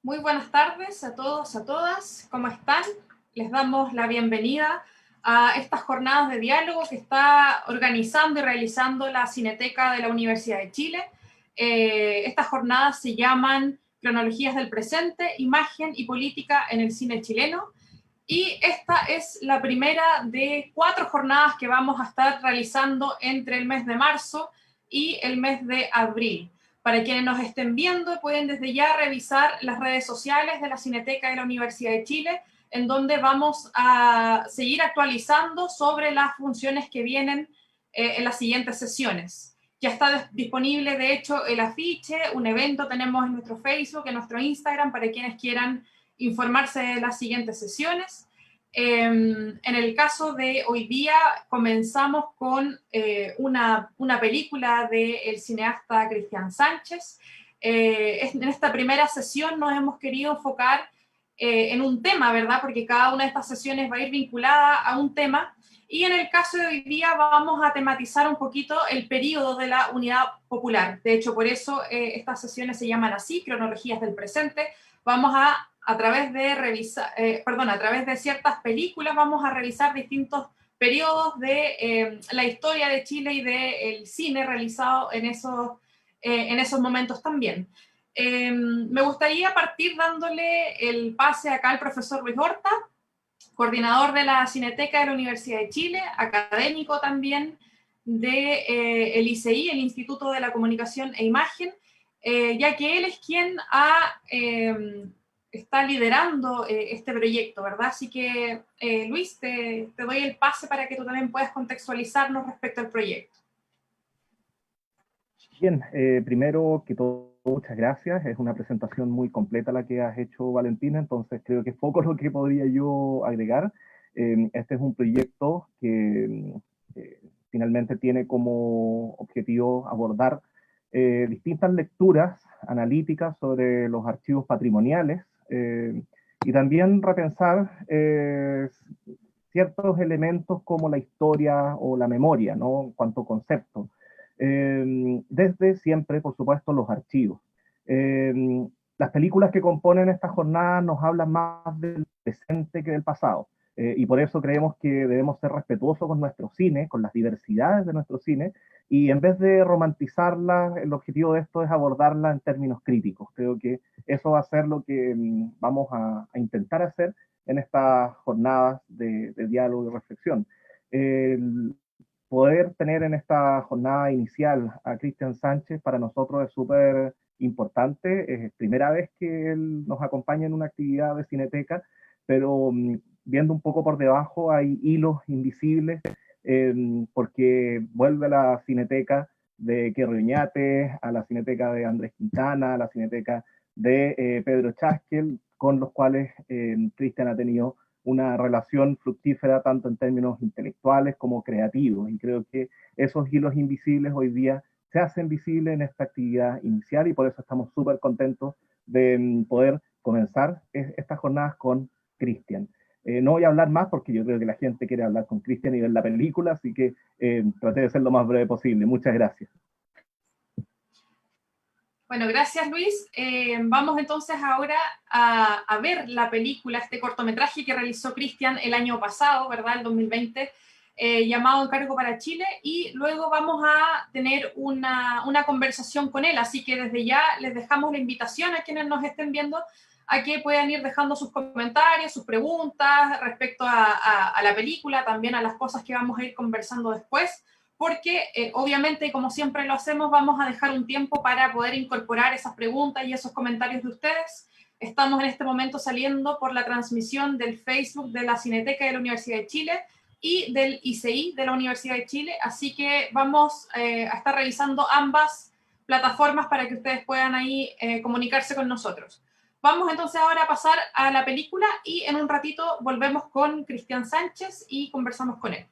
Muy buenas tardes a todos, a todas. ¿Cómo están? Les damos la bienvenida a estas jornadas de diálogo que está organizando y realizando la Cineteca de la Universidad de Chile. Estas jornadas se llaman Cronologías del Presente, Imagen y Política en el Cine Chileno. Y esta es la primera de 4 jornadas que vamos a estar realizando entre el mes de marzo y el mes de abril. Para quienes nos estén viendo, pueden desde ya revisar las redes sociales de la Cineteca de la Universidad de Chile, en donde vamos a seguir actualizando sobre las funciones que vienen en las siguientes sesiones. Ya está disponible, de hecho, el afiche, un evento tenemos en nuestro Facebook, en nuestro Instagram, para quienes quieran informarse de las siguientes sesiones. En el caso de hoy día, comenzamos con una película del cineasta Cristian Sánchez. En esta primera sesión nos hemos querido enfocar en un tema, ¿verdad? Porque cada una de estas sesiones va a ir vinculada a un tema. Y en el caso de hoy día vamos a tematizar un poquito el periodo de la Unidad Popular. De hecho, por eso estas sesiones se llaman así, Cronologías del Presente. Vamos a través de ciertas películas, vamos a revisar distintos periodos de la historia de Chile y del cine realizado en esos momentos también. Me gustaría partir dándole el pase acá al profesor Luis Horta, coordinador de la Cineteca de la Universidad de Chile, académico también del ICI, el Instituto de la Comunicación e Imagen, ya que él es quien está liderando este proyecto, ¿verdad? Así que, Luis, te doy el pase para que tú también puedas contextualizarnos respecto al proyecto. Bien, primero que todo, muchas gracias. Es una presentación muy completa la que has hecho, Valentina, entonces creo que es poco lo que podría yo agregar. Este es un proyecto que finalmente tiene como objetivo abordar distintas lecturas analíticas sobre los archivos patrimoniales y también repensar ciertos elementos como la historia o la memoria, ¿no? En cuanto a conceptos. Desde siempre, por supuesto, los archivos. Las películas que componen esta jornada nos hablan más del presente que del pasado, y por eso creemos que debemos ser respetuosos con nuestro cine, con las diversidades de nuestro cine, y en vez de romantizarla, el objetivo de esto es abordarla en términos críticos. Creo que eso va a ser lo que vamos a intentar hacer en estas jornadas de diálogo y reflexión. Poder tener en esta jornada inicial a Cristian Sánchez para nosotros es súper importante. Es primera vez que él nos acompaña en una actividad de Cineteca, pero viendo un poco por debajo hay hilos invisibles, porque vuelve a la Cineteca de Kerry Oñate, a la Cineteca de Andrés Quintana, a la Cineteca de Pedro Chaskel, con los cuales Cristian ha tenido una relación fructífera tanto en términos intelectuales como creativos, y creo que esos hilos invisibles hoy día se hacen visibles en esta actividad inicial, y por eso estamos súper contentos de poder comenzar estas jornadas con Cristian. No voy a hablar más porque yo creo que la gente quiere hablar con Cristian y ver la película, así que traté de ser lo más breve posible. Muchas gracias. Bueno, gracias, Luis. Vamos entonces ahora a ver la película, este cortometraje que realizó Cristian el año pasado, ¿verdad? El 2020, llamado Encargo para Chile, y luego vamos a tener una conversación con él. Así que desde ya les dejamos la invitación a quienes nos estén viendo a que puedan ir dejando sus comentarios, sus preguntas respecto a la película, también a las cosas que vamos a ir conversando después, porque obviamente, como siempre lo hacemos, vamos a dejar un tiempo para poder incorporar esas preguntas y esos comentarios de ustedes. Estamos en este momento saliendo por la transmisión del Facebook de la Cineteca de la Universidad de Chile y del ICI de la Universidad de Chile, así que vamos a estar revisando ambas plataformas para que ustedes puedan ahí comunicarse con nosotros. Vamos entonces ahora a pasar a la película y en un ratito volvemos con Cristian Sánchez y conversamos con él.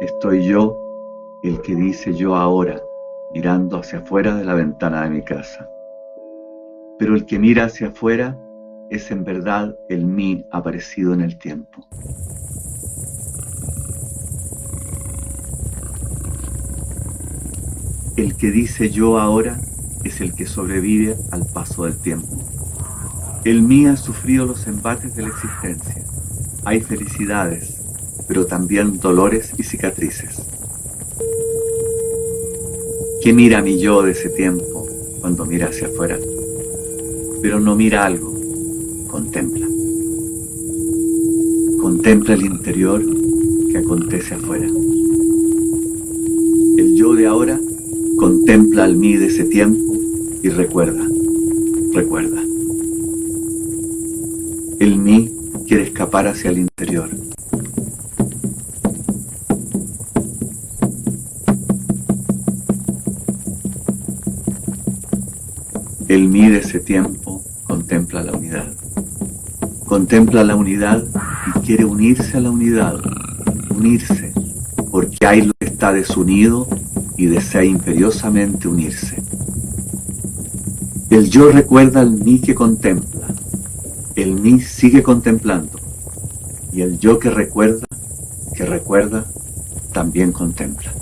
Estoy yo, el que dice yo ahora, mirando hacia afuera de la ventana de mi casa. Pero el que mira hacia afuera es en verdad el mí aparecido en el tiempo. El que dice yo ahora es el que sobrevive al paso del tiempo. El mí ha sufrido los embates de la existencia. Hay felicidades, pero también dolores y cicatrices. ¿Qué mira mi yo de ese tiempo cuando mira hacia afuera? Pero no mira algo, contempla. Contempla el interior que acontece afuera. El yo de ahora contempla al mí de ese tiempo y recuerda. El mí quiere escapar hacia el interior. El mí de ese tiempo contempla la unidad. Contempla la unidad y quiere unirse a la unidad. Unirse, porque hay lo que está desunido y desea imperiosamente unirse. El yo recuerda al mí que contempla. El mí sigue contemplando. Y el yo que recuerda, también contempla.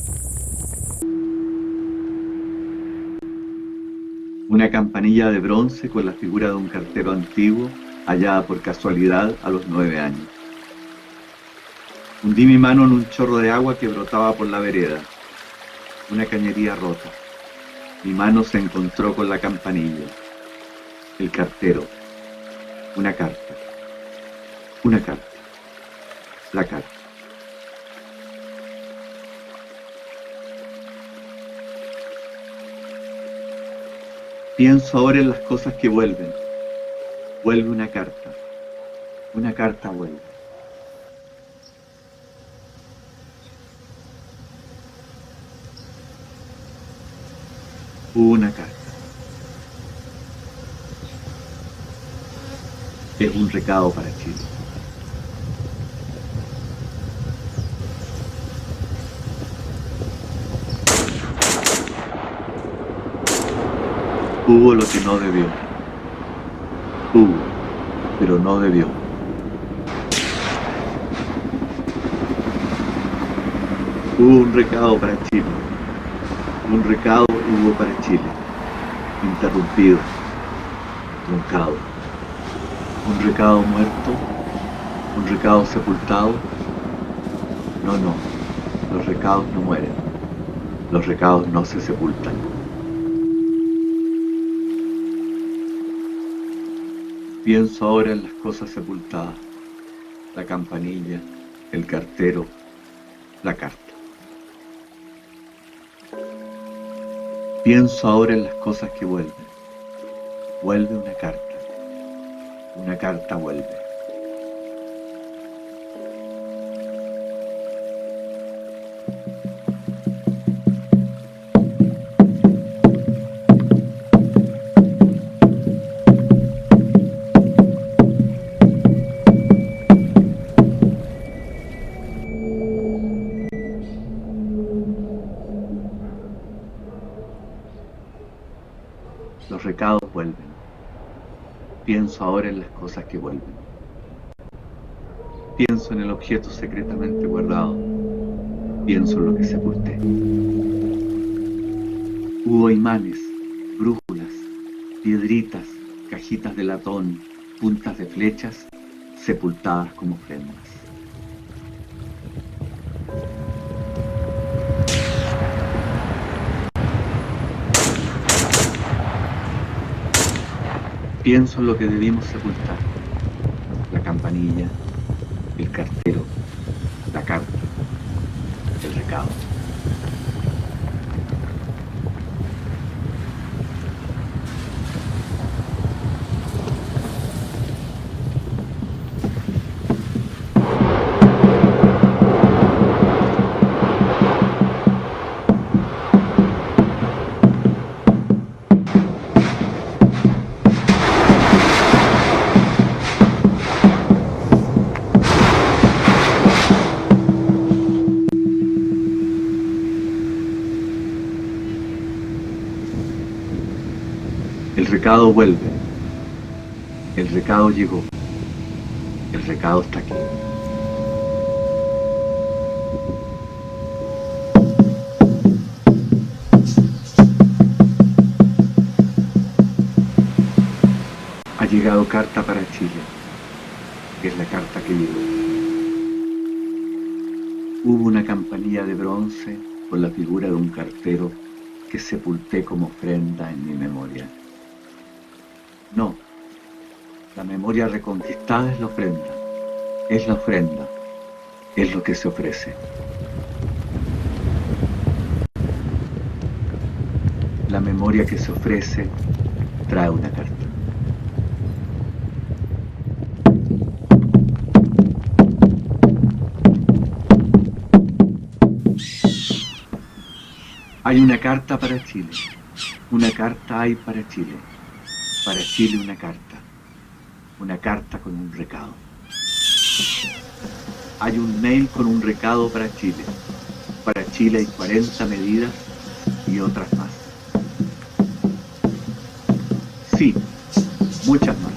Una campanilla de bronce con la figura de un cartero antiguo, hallada por casualidad a los 9 años. Hundí mi mano en un chorro de agua que brotaba por la vereda. Una cañería rota. Mi mano se encontró con la campanilla. El cartero. Una carta. Una carta. La carta. Pienso ahora en las cosas que vuelven. Vuelve una carta. Una carta vuelve. Una carta. Es un recado para Chile. Hubo lo que no debió. Hubo, pero no debió. Hubo un recado para Chile. Un recado hubo para Chile. Interrumpido. Truncado. Un recado muerto. Un recado sepultado. No. Los recados no mueren. Los recados no se sepultan. Pienso ahora en las cosas sepultadas, la campanilla, el cartero, la carta. Pienso ahora en las cosas que vuelven. Vuelve una carta vuelve. Los recados vuelven. Pienso ahora en las cosas que vuelven. Pienso en el objeto secretamente guardado. Pienso en lo que sepulté. Hubo imanes, brújulas, piedritas, cajitas de latón, puntas de flechas, sepultadas como ofrendas. Pienso en lo que debimos sepultar. La campanilla, el cartero, la carta, el recado. recado vuelve. El recado llegó. El recado está aquí. Ha llegado carta para Chile, que es la carta que llegó. Hubo una campanilla de bronce con la figura de un cartero que sepulté como ofrenda en mi memoria. No, la memoria reconquistada es la ofrenda. Es la ofrenda, es lo que se ofrece. La memoria que se ofrece trae una carta. Hay una carta para Chile. Una carta hay para Chile. Para Chile una carta. Una carta con un recado. Hay un mail con un recado para Chile. Para Chile hay 40 medidas y otras más. Sí, muchas más.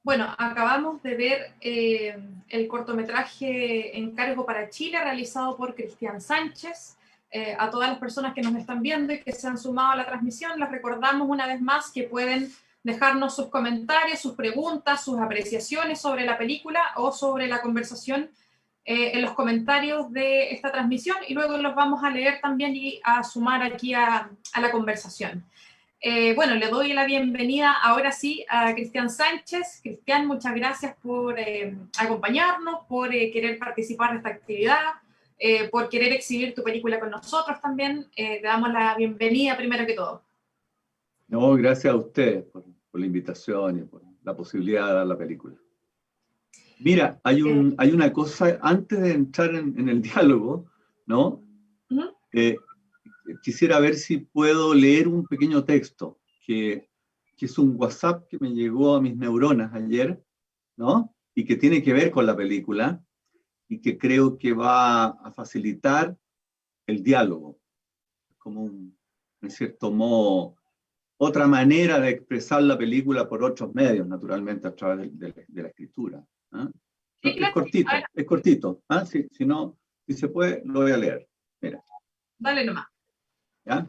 Bueno, acabamos de ver el cortometraje Encargo para Chile, realizado por Cristian Sánchez. A todas las personas que nos están viendo y que se han sumado a la transmisión, les recordamos una vez más que pueden dejarnos sus comentarios, sus preguntas, sus apreciaciones sobre la película o sobre la conversación en los comentarios de esta transmisión, y luego los vamos a leer también y a sumar aquí a la conversación. Bueno, le doy la bienvenida ahora sí a Cristian Sánchez. Cristian, muchas gracias por acompañarnos, por querer participar de esta actividad, por querer exhibir tu película con nosotros también. Te damos la bienvenida primero que todo. No, gracias a ustedes por la invitación y por la posibilidad de dar la película. Mira, hay una cosa, antes de entrar en el diálogo, ¿no? Quisiera ver si puedo leer un pequeño texto, que es un WhatsApp que me llegó a mis neuronas ayer, ¿no? Y que tiene que ver con la película, y que creo que va a facilitar el diálogo, como en cierto modo, otra manera de expresar la película por otros medios, naturalmente, a través de la escritura. ¿Eh? Sí, claro. Es cortito. ¿Ah? Si no, si se puede, lo voy a leer. Mira. Dale nomás. ¿Ya?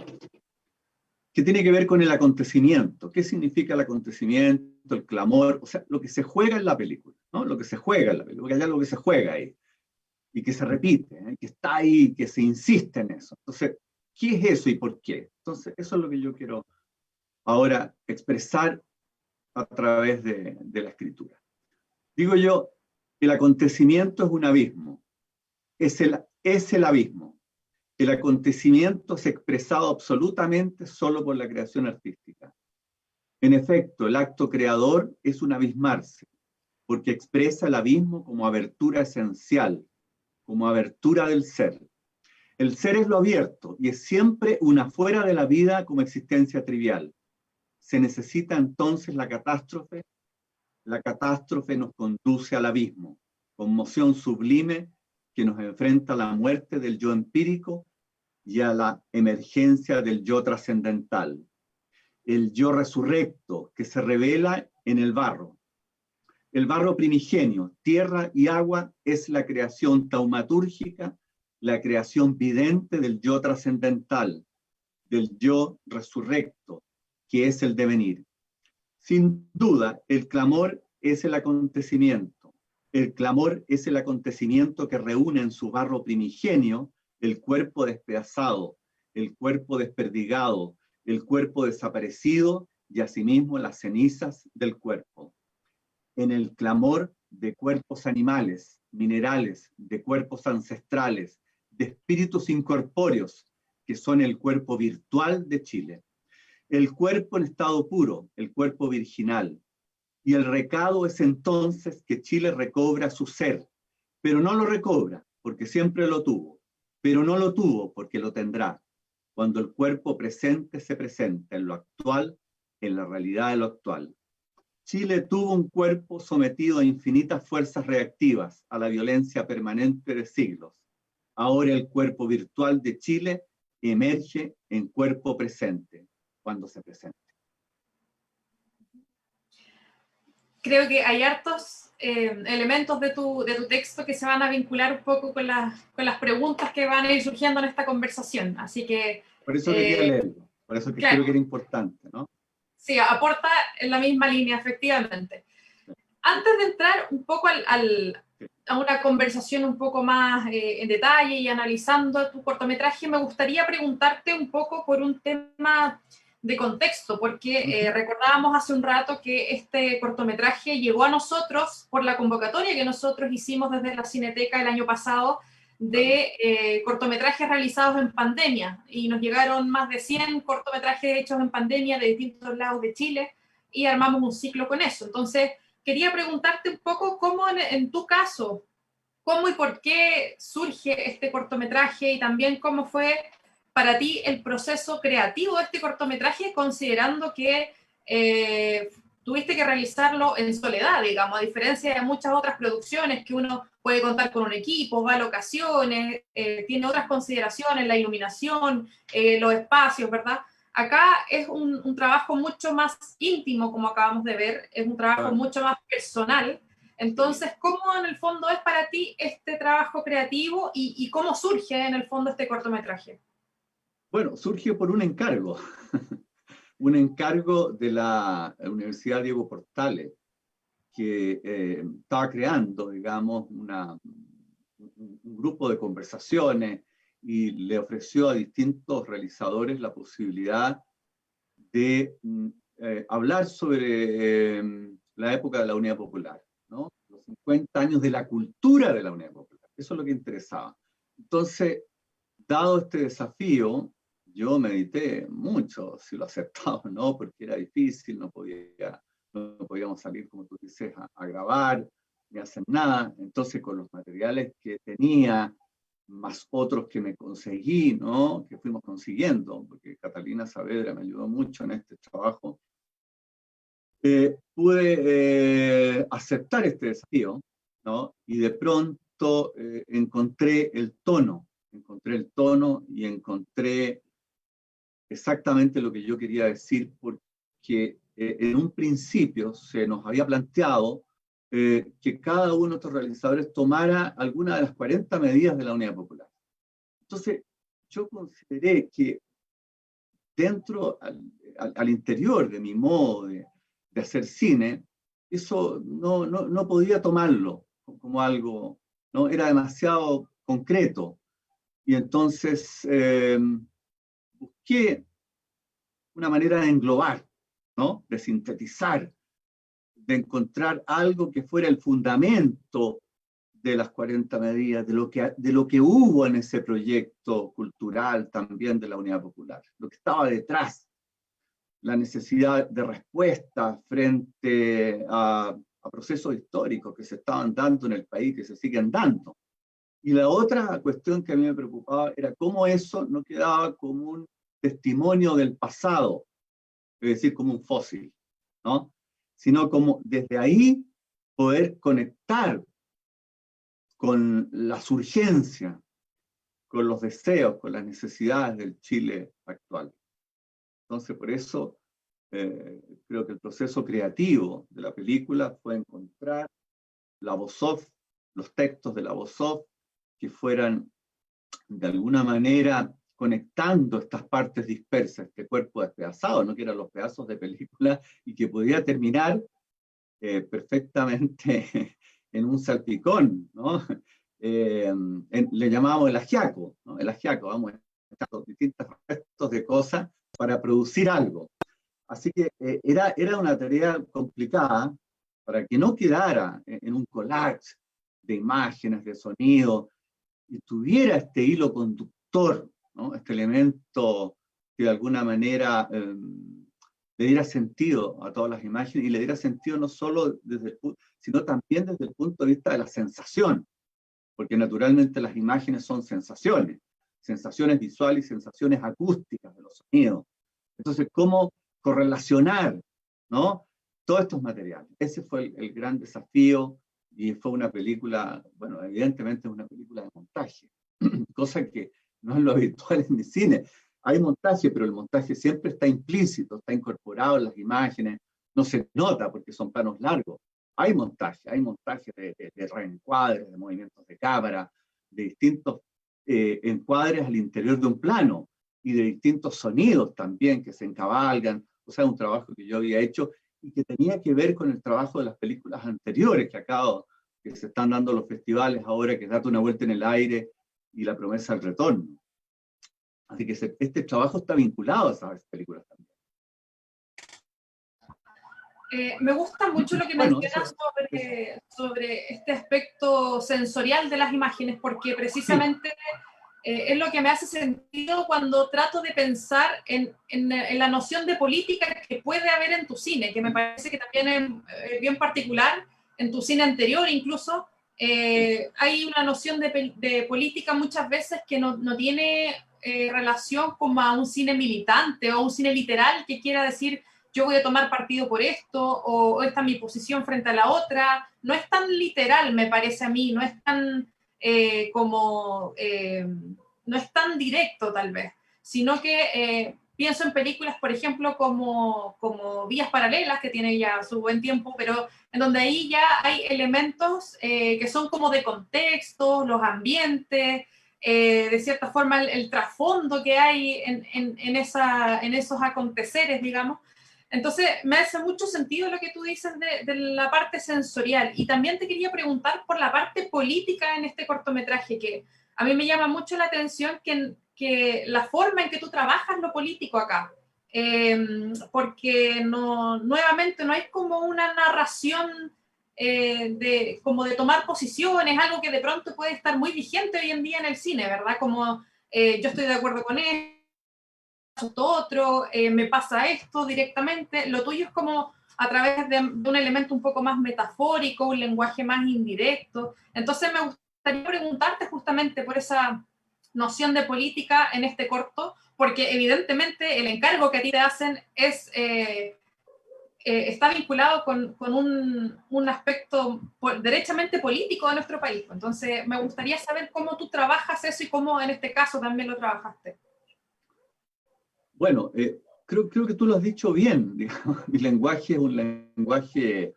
Que tiene que ver con el acontecimiento. ¿Qué significa el acontecimiento, el clamor? O sea, lo que se juega en la película, ¿no? Lo que se juega en la película, porque hay algo que se juega ahí. y que se repite, que está ahí, que se insiste en eso. Entonces, ¿qué es eso y por qué? Entonces, eso es lo que yo quiero ahora expresar a través de la escritura. Digo yo, el acontecimiento es un abismo, es el abismo. El acontecimiento es expresado absolutamente solo por la creación artística. En efecto, el acto creador es un abismarse, porque expresa el abismo como abertura esencial, como abertura del ser. El ser es lo abierto y es siempre una fuera de la vida como existencia trivial. Se necesita entonces la catástrofe. La catástrofe nos conduce al abismo, conmoción sublime que nos enfrenta a la muerte del yo empírico y a la emergencia del yo trascendental. El yo resurrecto que se revela en el barro. El barro primigenio, tierra y agua, es la creación taumatúrgica, la creación vidente del yo trascendental, del yo resurrecto, que es el devenir. Sin duda, el clamor es el acontecimiento. El clamor es el acontecimiento que reúne en su barro primigenio el cuerpo despedazado, el cuerpo desperdigado, el cuerpo desaparecido y asimismo las cenizas del cuerpo. En el clamor de cuerpos animales, minerales, de cuerpos ancestrales, de espíritus incorpóreos, que son el cuerpo virtual de Chile. El cuerpo en estado puro, el cuerpo virginal. Y el recado es entonces que Chile recobra su ser, pero no lo recobra porque siempre lo tuvo, pero no lo tuvo porque lo tendrá. Cuando el cuerpo presente se presenta en lo actual, en la realidad de lo actual. Chile tuvo un cuerpo sometido a infinitas fuerzas reactivas, a la violencia permanente de siglos. Ahora el cuerpo virtual de Chile emerge en cuerpo presente, cuando se presente. Creo que hay hartos elementos de tu texto que se van a vincular un poco con las preguntas que van a ir surgiendo en esta conversación. Así que... Por eso quería leerlo, por eso que claro, creo que era importante, ¿no? Sí, aporta en la misma línea, efectivamente. Antes de entrar un poco a una conversación un poco más en detalle y analizando tu cortometraje, me gustaría preguntarte un poco por un tema de contexto, porque recordábamos hace un rato que este cortometraje llegó a nosotros por la convocatoria que nosotros hicimos desde la Cineteca el año pasado de cortometrajes realizados en pandemia, y nos llegaron más de 100 cortometrajes hechos en pandemia de distintos lados de Chile, y armamos un ciclo con eso. Entonces, quería preguntarte un poco cómo en tu caso, cómo y por qué surge este cortometraje, y también cómo fue para ti el proceso creativo de este cortometraje, considerando que tuviste que realizarlo en soledad, digamos, a diferencia de muchas otras producciones que uno puede contar con un equipo, va a locaciones, tiene otras consideraciones, la iluminación, los espacios, ¿verdad? Acá es un trabajo mucho más íntimo, como acabamos de ver, es un trabajo mucho más personal. Entonces, ¿cómo en el fondo es para ti este trabajo creativo y cómo surge en el fondo este cortometraje? Bueno, surge por un encargo, un encargo de la Universidad Diego Portales, que estaba creando, digamos, un grupo de conversaciones y le ofreció a distintos realizadores la posibilidad de hablar sobre la época de la Unidad Popular, ¿no? Los 50 años de la cultura de la Unidad Popular. Eso es lo que interesaba. Entonces, dado este desafío, yo medité mucho si lo aceptaba o no, porque era difícil, no podíamos salir, como tú dices, a grabar, ni hacer nada. Entonces, con los materiales que tenía, más otros que me conseguí, ¿no? Que fuimos consiguiendo, porque Catalina Saavedra me ayudó mucho en este trabajo, pude aceptar este desafío, ¿no? Y de pronto encontré el tono y encontré exactamente lo que yo quería decir, porque en un principio se nos había planteado que cada uno de estos realizadores tomara alguna de las 40 medidas de la Unidad Popular. Entonces, yo consideré que dentro, al interior de mi modo de hacer cine, eso no podía tomarlo como algo ¿no? Era demasiado concreto. Y entonces busqué una manera de englobar, ¿no? De sintetizar, de encontrar algo que fuera el fundamento de las 40 medidas, de lo que hubo en ese proyecto cultural también de la Unidad Popular, lo que estaba detrás, la necesidad de respuesta frente a procesos históricos que se estaban dando en el país, que se siguen dando. Y la otra cuestión que a mí me preocupaba era cómo eso no quedaba como un testimonio del pasado, es decir, como un fósil, ¿no? Sino como desde ahí poder conectar con las urgencias, con los deseos, con las necesidades del Chile actual. Entonces, por eso creo que el proceso creativo de la película fue encontrar la voz off, los textos de la voz off, que fueran de alguna manera conectando estas partes dispersas, este cuerpo despedazado, ¿no? Que eran los pedazos de película y que podía terminar perfectamente en un salpicón, ¿no? Le llamábamos el ajiaco, ¿no? El ajiaco, vamos, distintos restos de cosas para producir algo. Así que era una tarea complicada para que no quedara en un collage de imágenes, de sonido, y tuviera este hilo conductor, ¿no? Este elemento que de alguna manera le diera sentido a todas las imágenes y le diera sentido no solo sino también desde el punto de vista de la sensación, porque naturalmente las imágenes son sensaciones visuales y sensaciones acústicas de los sonidos. Entonces, ¿cómo correlacionar, ¿no? Todos estos materiales? Ese fue el gran desafío, y fue una película, bueno, evidentemente es una película de montaje, cosa que no es lo habitual en mi cine. Hay montaje, pero el montaje siempre está implícito, está incorporado en las imágenes, no se nota porque son planos largos. Hay montaje de reencuadres, de movimientos de cámara, de distintos encuadres al interior de un plano, y de distintos sonidos también que se encabalgan. O sea, un trabajo que yo había hecho y que tenía que ver con el trabajo de las películas anteriores que se están dando los festivales ahora, que es Date una vuelta en el aire y La promesa del retorno. Así que este trabajo está vinculado a esas películas también. Me gusta mucho lo que mencionas sobre este aspecto sensorial de las imágenes, porque precisamente es lo que me hace sentido cuando trato de pensar en la noción de política que puede haber en tu cine, que me parece que también es bien particular en tu cine anterior incluso. Hay una noción de política muchas veces que no tiene relación como a un cine militante o un cine literal que quiera decir yo voy a tomar partido por esto, o esta es mi posición frente a la otra. No es tan literal, me parece a mí, no es tan no es tan directo tal vez, sino que pienso en películas, por ejemplo, como Vías Paralelas, que tiene ya su buen tiempo, pero en donde ahí ya hay elementos que son como de contexto, los ambientes, de cierta forma el trasfondo que hay en esos aconteceres, digamos. Entonces, me hace mucho sentido lo que tú dices de la parte sensorial. Y también te quería preguntar por la parte política en este cortometraje, que a mí me llama mucho la atención que la forma en que tú trabajas lo político acá. Porque nuevamente no hay como una narración como de tomar posiciones, algo que de pronto puede estar muy vigente hoy en día en el cine, ¿verdad? Como yo estoy de acuerdo con él, esto otro, me pasa esto directamente. Lo tuyo es como a través de un elemento un poco más metafórico, un lenguaje más indirecto. Entonces me gustaría preguntarte justamente por esa noción de política en este corto, porque evidentemente el encargo que a ti te hacen es, está vinculado con un aspecto derechamente político de nuestro país. Entonces me gustaría saber cómo tú trabajas eso y cómo en este caso también lo trabajaste. Bueno, creo que tú lo has dicho bien, digamos. Mi lenguaje es un lenguaje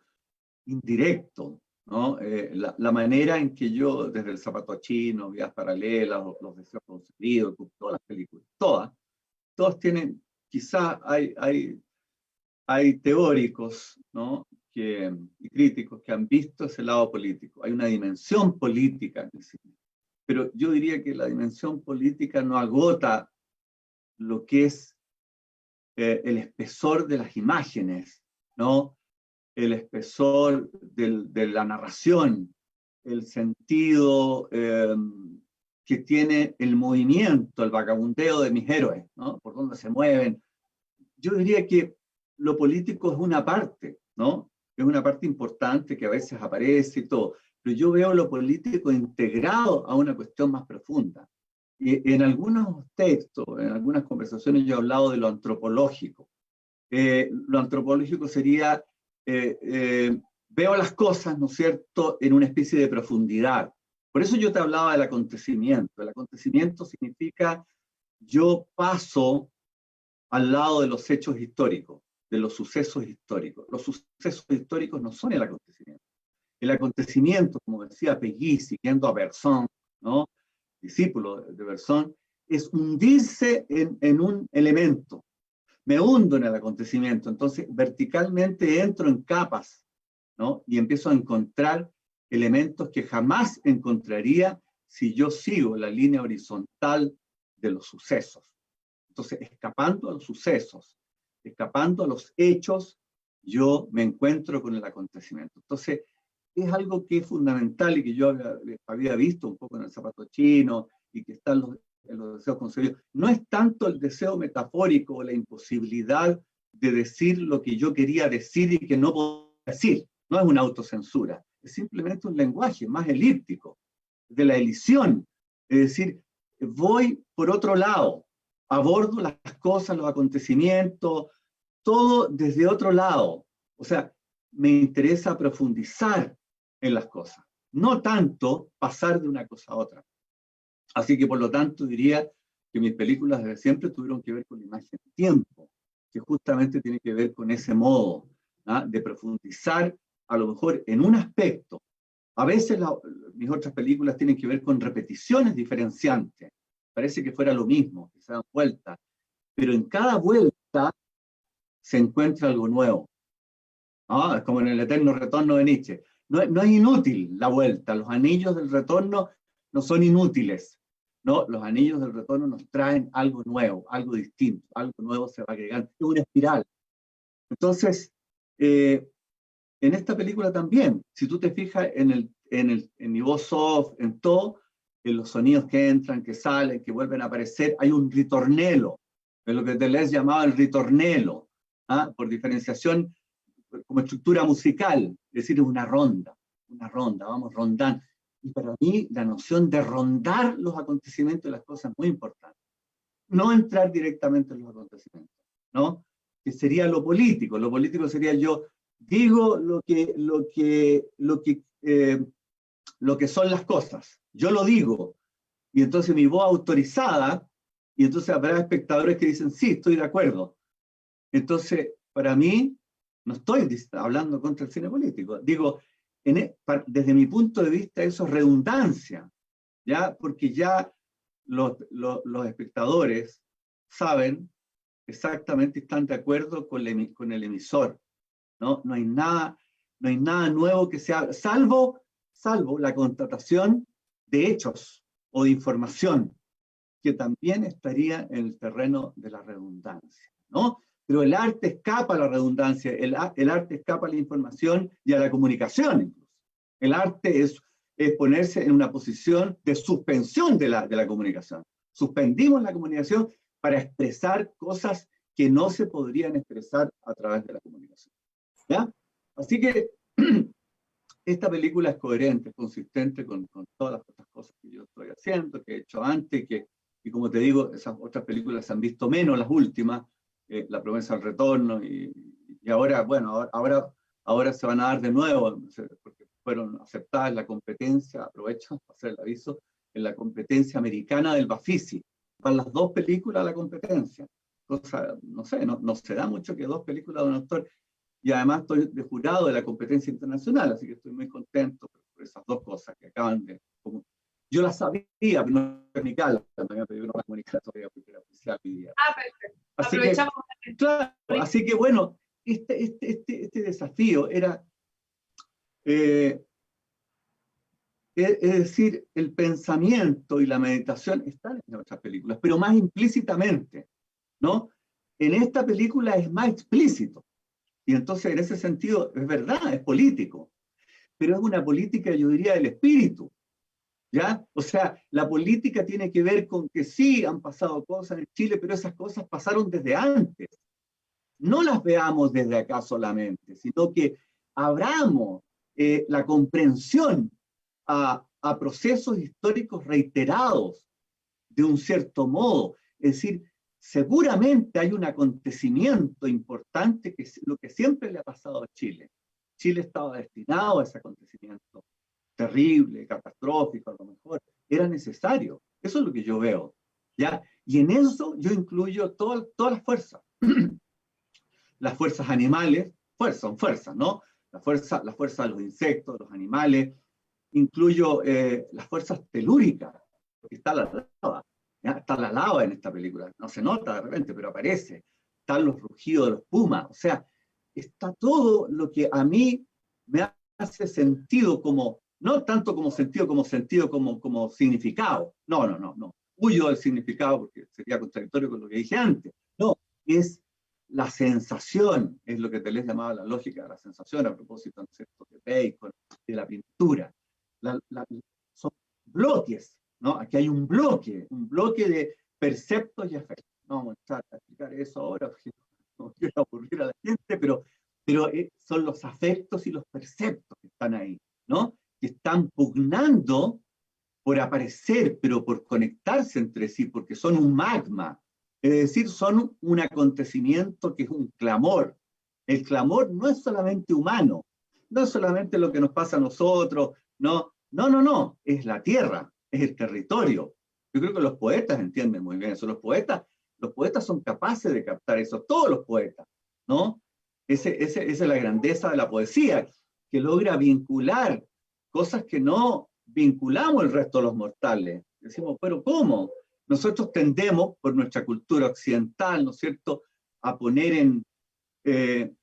indirecto, ¿no? La manera en que yo, desde El zapato chino, Vías Paralelas, Los deseos concedidos, todas las películas, todas tienen, quizá hay teóricos, ¿no? Y críticos que han visto ese lado político. Hay una dimensión política en el cine. Pero yo diría que la dimensión política no agota lo que es el espesor de las imágenes, ¿no? El espesor de la narración, el sentido que tiene el movimiento, el vagabundeo de mis héroes, ¿no? Por dónde se mueven. Yo diría que lo político es una parte, ¿no? Es una parte importante que a veces aparece y todo, pero yo veo lo político integrado a una cuestión más profunda. Y en algunos textos, en algunas conversaciones yo he hablado de lo antropológico. Lo antropológico sería, veo las cosas, ¿no es cierto?, en una especie de profundidad. Por eso yo te hablaba del acontecimiento. El acontecimiento significa yo paso al lado de los hechos históricos, de los sucesos históricos. Los sucesos históricos no son el acontecimiento. El acontecimiento, como decía Peggy, siguiendo a Bergson, ¿no?, discípulo de Bergson, es hundirse en un elemento. Me hundo en el acontecimiento, entonces verticalmente entro en capas, ¿no? Y empiezo a encontrar elementos que jamás encontraría si yo sigo la línea horizontal de los sucesos. Entonces, escapando a los sucesos, escapando a los hechos, yo me encuentro con el acontecimiento. Entonces, es algo que es fundamental y que yo había visto un poco en El zapato chino y que está en los deseos concebidos. No es tanto el deseo metafórico o la imposibilidad de decir lo que yo quería decir y que no puedo decir. No es una autocensura, es simplemente un lenguaje más elíptico, de la elisión. Es decir, voy por otro lado, abordo las cosas, los acontecimientos, todo desde otro lado. O sea, me interesa profundizar en las cosas, no tanto pasar de una cosa a otra. Así que por lo tanto diría que mis películas desde siempre tuvieron que ver con la imagen de tiempo, que justamente tiene que ver con ese modo, ¿ah?, de profundizar a lo mejor en un aspecto. A veces mis otras películas tienen que ver con repeticiones diferenciantes. Parece que fuera lo mismo, que se dan vueltas, pero en cada vuelta se encuentra algo nuevo. ¿No? Es como en El eterno retorno de Nietzsche. No es inútil la vuelta. Los anillos del retorno no son inútiles. ¿No? Los anillos del retorno nos traen algo nuevo, algo distinto, algo nuevo se va agregando. Es una espiral. Entonces, en esta película también, si tú te fijas en mi voz off, en todo, en los sonidos que entran, que salen, que vuelven a aparecer, hay un ritornelo, de lo que Deleuze llamaba el ritornelo, ¿ah?, por diferenciación como estructura musical, es decir, es una ronda, vamos rondando. Y para mí la noción de rondar los acontecimientos de las cosas es muy importante. No entrar directamente en los acontecimientos, ¿no? Que sería lo político. Lo político sería yo digo lo que son las cosas. Yo lo digo. Y entonces mi voz autorizada, y entonces habrá espectadores que dicen, sí, estoy de acuerdo. Entonces, para mí, no estoy hablando contra el cine político. Digo, desde mi punto de vista, eso es redundancia, ¿ya? Porque ya los espectadores saben exactamente, están de acuerdo con el emisor, ¿no? No hay nada nuevo que se haga, salvo la constatación de hechos o de información, que también estaría en el terreno de la redundancia, ¿no? Pero el arte escapa a la redundancia, el arte escapa a la información y a la comunicación incluso. El arte es ponerse en una posición de suspensión de la comunicación. Suspendimos la comunicación para expresar cosas que no se podrían expresar a través de la comunicación. ¿Ya? Así que esta película es coherente, es consistente con todas las otras cosas que yo estoy haciendo, que he hecho antes, y como te digo, esas otras películas se han visto menos, las últimas, La promesa del retorno, y ahora, bueno, ahora se van a dar de nuevo, porque fueron aceptadas en la competencia, aprovecho para hacer el aviso, en la competencia americana del Bafisi. Van las dos películas a la competencia. Cosa, no sé, no se da mucho que dos películas de un autor, y además estoy de jurado de la competencia internacional, así que estoy muy contento por esas dos cosas que acaban de... Yo las sabía, pero no comunicarlas, también pedí una comunicatoria porque era oficial mi día. Perfecto. Aprovechamos. Claro, así que bueno, este desafío era Es decir, el pensamiento y la meditación están en otras películas, pero más implícitamente, ¿no? En esta película es más explícito. Y entonces, en ese sentido, es verdad, es político. Pero es una política, yo diría, del espíritu, ¿ya? O sea, la política tiene que ver con que sí, han pasado cosas en Chile, pero esas cosas pasaron desde antes. No las veamos desde acá solamente, sino que abramos la comprensión a procesos históricos reiterados de un cierto modo. Es decir, seguramente hay un acontecimiento importante que es lo que siempre le ha pasado a Chile. Chile estaba destinado a ese acontecimiento terrible, catastrófico, a lo mejor. Era necesario. Eso es lo que yo veo, ¿ya? Y en eso yo incluyo todas las fuerzas. Las fuerzas animales, son fuerzas, ¿no? La fuerza de los insectos, los animales. Incluyo las fuerzas telúricas, porque está la lava. ¿Ya? Está la lava en esta película. No se nota de repente, pero aparece. Están los rugidos de los pumas. O sea, está todo lo que a mí me hace sentido como, no tanto como sentido como significado. No. Huyo del significado porque sería contradictorio con lo que dije antes. No, es la sensación, es lo que te les llamaba la lógica de la sensación a propósito, ¿no es cierto?, de Bacon, de la pintura. Son bloques, ¿no? Aquí hay un bloque de perceptos y afectos. No vamos a explicar eso ahora, porque no quiero aburrir a la gente, pero son los afectos y los perceptos que están ahí, ¿no? Que están pugnando por aparecer, pero por conectarse entre sí, porque son un magma. Es decir, son un acontecimiento que es un clamor. El clamor no es solamente humano, no es solamente lo que nos pasa a nosotros, no, es la tierra, es el territorio. Yo creo que los poetas entienden muy bien eso. Los poetas son capaces de captar eso, todos los poetas, ¿no? Esa es la grandeza de la poesía, que logra vincular cosas que no vinculamos el resto de los mortales. Decimos, pero ¿cómo? Nosotros tendemos, por nuestra cultura occidental, ¿no es cierto?, a poner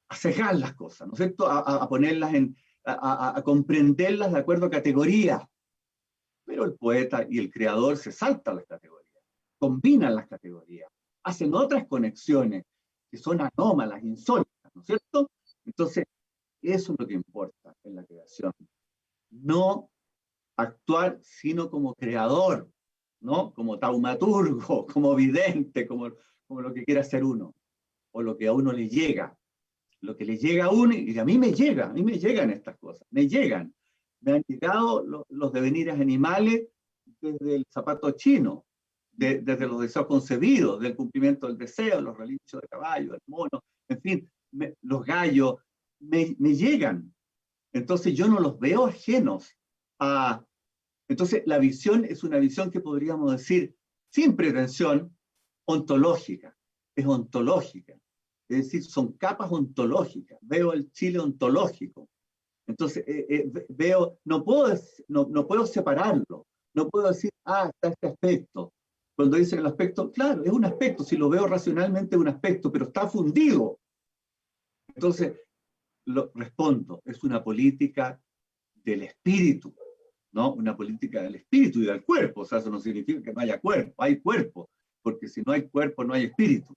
a cegar las cosas, ¿no es cierto?, a ponerlas a comprenderlas de acuerdo a categorías. Pero el poeta y el creador se saltan las categorías, combinan las categorías, hacen otras conexiones que son anómalas, insólitas, ¿no es cierto? Entonces, eso es lo que importa en la creación. No actuar sino como creador, ¿no? Como taumaturgo, como vidente, como lo que quiera ser uno, o lo que a uno le llega. Lo que le llega a uno, y a mí me llegan estas cosas, me han llegado los devenires animales desde el zapato chino, desde los deseos concebidos, del cumplimiento del deseo, los relinchos de caballo, el mono, en fin, los gallos, me llegan. Entonces yo no los veo ajenos a... Entonces la visión es una visión que podríamos decir, sin pretensión, ontológica, es ontológica. Es decir, son capas ontológicas. Veo el Chile ontológico. Entonces, no puedo separarlo. No puedo decir, está este aspecto. Cuando dicen el aspecto, claro, es un aspecto. Si lo veo racionalmente, es un aspecto, pero está fundido. Entonces, respondo, es una política del espíritu, ¿no? Una política del espíritu y del cuerpo. O sea, eso no significa que no haya cuerpo. Hay cuerpo, porque si no hay cuerpo, no hay espíritu.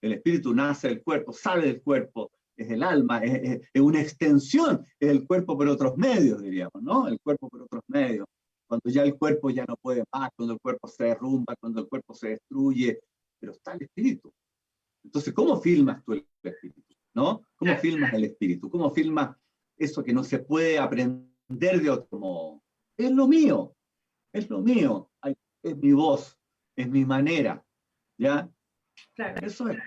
El espíritu nace del cuerpo, sale del cuerpo, es el alma, es una extensión, es el cuerpo por otros medios, diríamos, ¿no? El cuerpo por otros medios. Cuando ya el cuerpo ya no puede más, cuando el cuerpo se derrumba, cuando el cuerpo se destruye, pero está el espíritu. Entonces, ¿cómo filmas tú el espíritu? ¿No? ¿Cómo filmas el espíritu? ¿Cómo filmas eso que no se puede aprender de otro modo? Es lo mío, es mi voz, es mi manera, ¿ya? Claro. Eso es.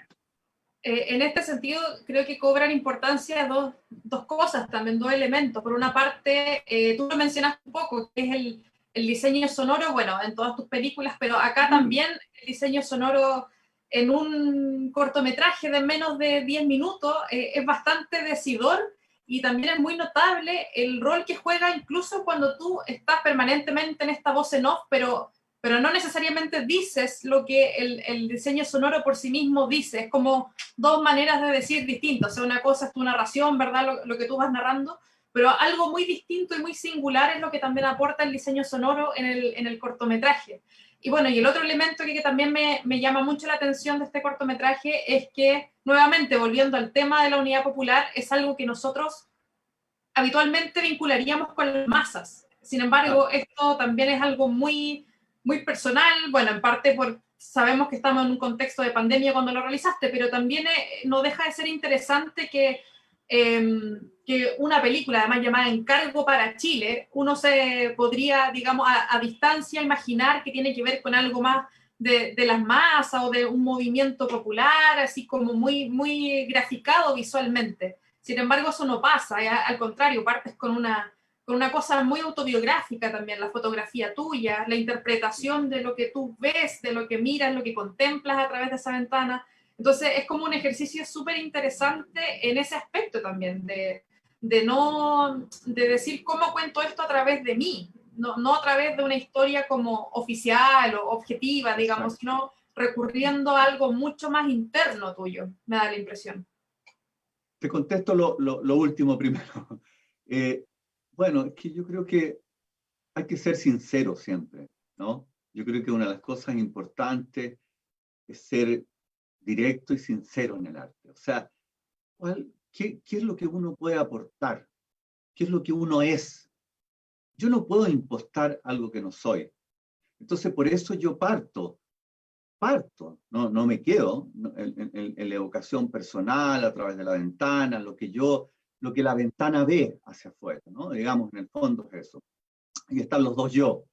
En este sentido, creo que cobran importancia dos cosas, también dos elementos. Por una parte, tú lo mencionaste un poco, que es el diseño sonoro, bueno, en todas tus películas, pero acá también el diseño sonoro en un cortometraje de menos de 10 minutos es bastante decidor, y también es muy notable el rol que juega incluso cuando tú estás permanentemente en esta voz en off, pero no necesariamente dices lo que el diseño sonoro por sí mismo dice. Es como dos maneras de decir distintas. O sea, una cosa es tu narración, ¿verdad? Lo que tú vas narrando, pero algo muy distinto y muy singular es lo que también aporta el diseño sonoro en el cortometraje. Y bueno, y el otro elemento que también me llama mucho la atención de este cortometraje es que, nuevamente, volviendo al tema de la unidad popular, es algo que nosotros habitualmente vincularíamos con las masas. Sin embargo, esto también es algo muy, muy personal, bueno, en parte sabemos que estamos en un contexto de pandemia cuando lo realizaste, pero también no deja de ser interesante que una película, además llamada Encargo para Chile, uno se podría, digamos, a distancia imaginar que tiene que ver con algo más de las masas o de un movimiento popular, así como muy, muy graficado visualmente. Sin embargo, eso no pasa, al contrario, partes con una cosa muy autobiográfica también, la fotografía tuya, la interpretación de lo que tú ves, de lo que miras, lo que contemplas a través de esa ventana. Entonces es como un ejercicio súper interesante en ese aspecto también, de decir cómo cuento esto a través de mí, no a través de una historia como oficial o objetiva, digamos, sino recurriendo a algo mucho más interno tuyo, me da la impresión. Te contesto lo último primero. Bueno, es que yo creo que hay que ser sincero siempre, ¿no? Yo creo que una de las cosas importantes es ser directo y sincero en el arte. O sea, ¿qué es lo que uno puede aportar? ¿Qué es lo que uno es? Yo no puedo impostar algo que no soy. Entonces, por eso yo parto, no me quedo en la evocación personal, a través de la ventana, lo que la ventana ve hacia afuera, ¿no? Digamos, en el fondo es eso. Y están los dos yo.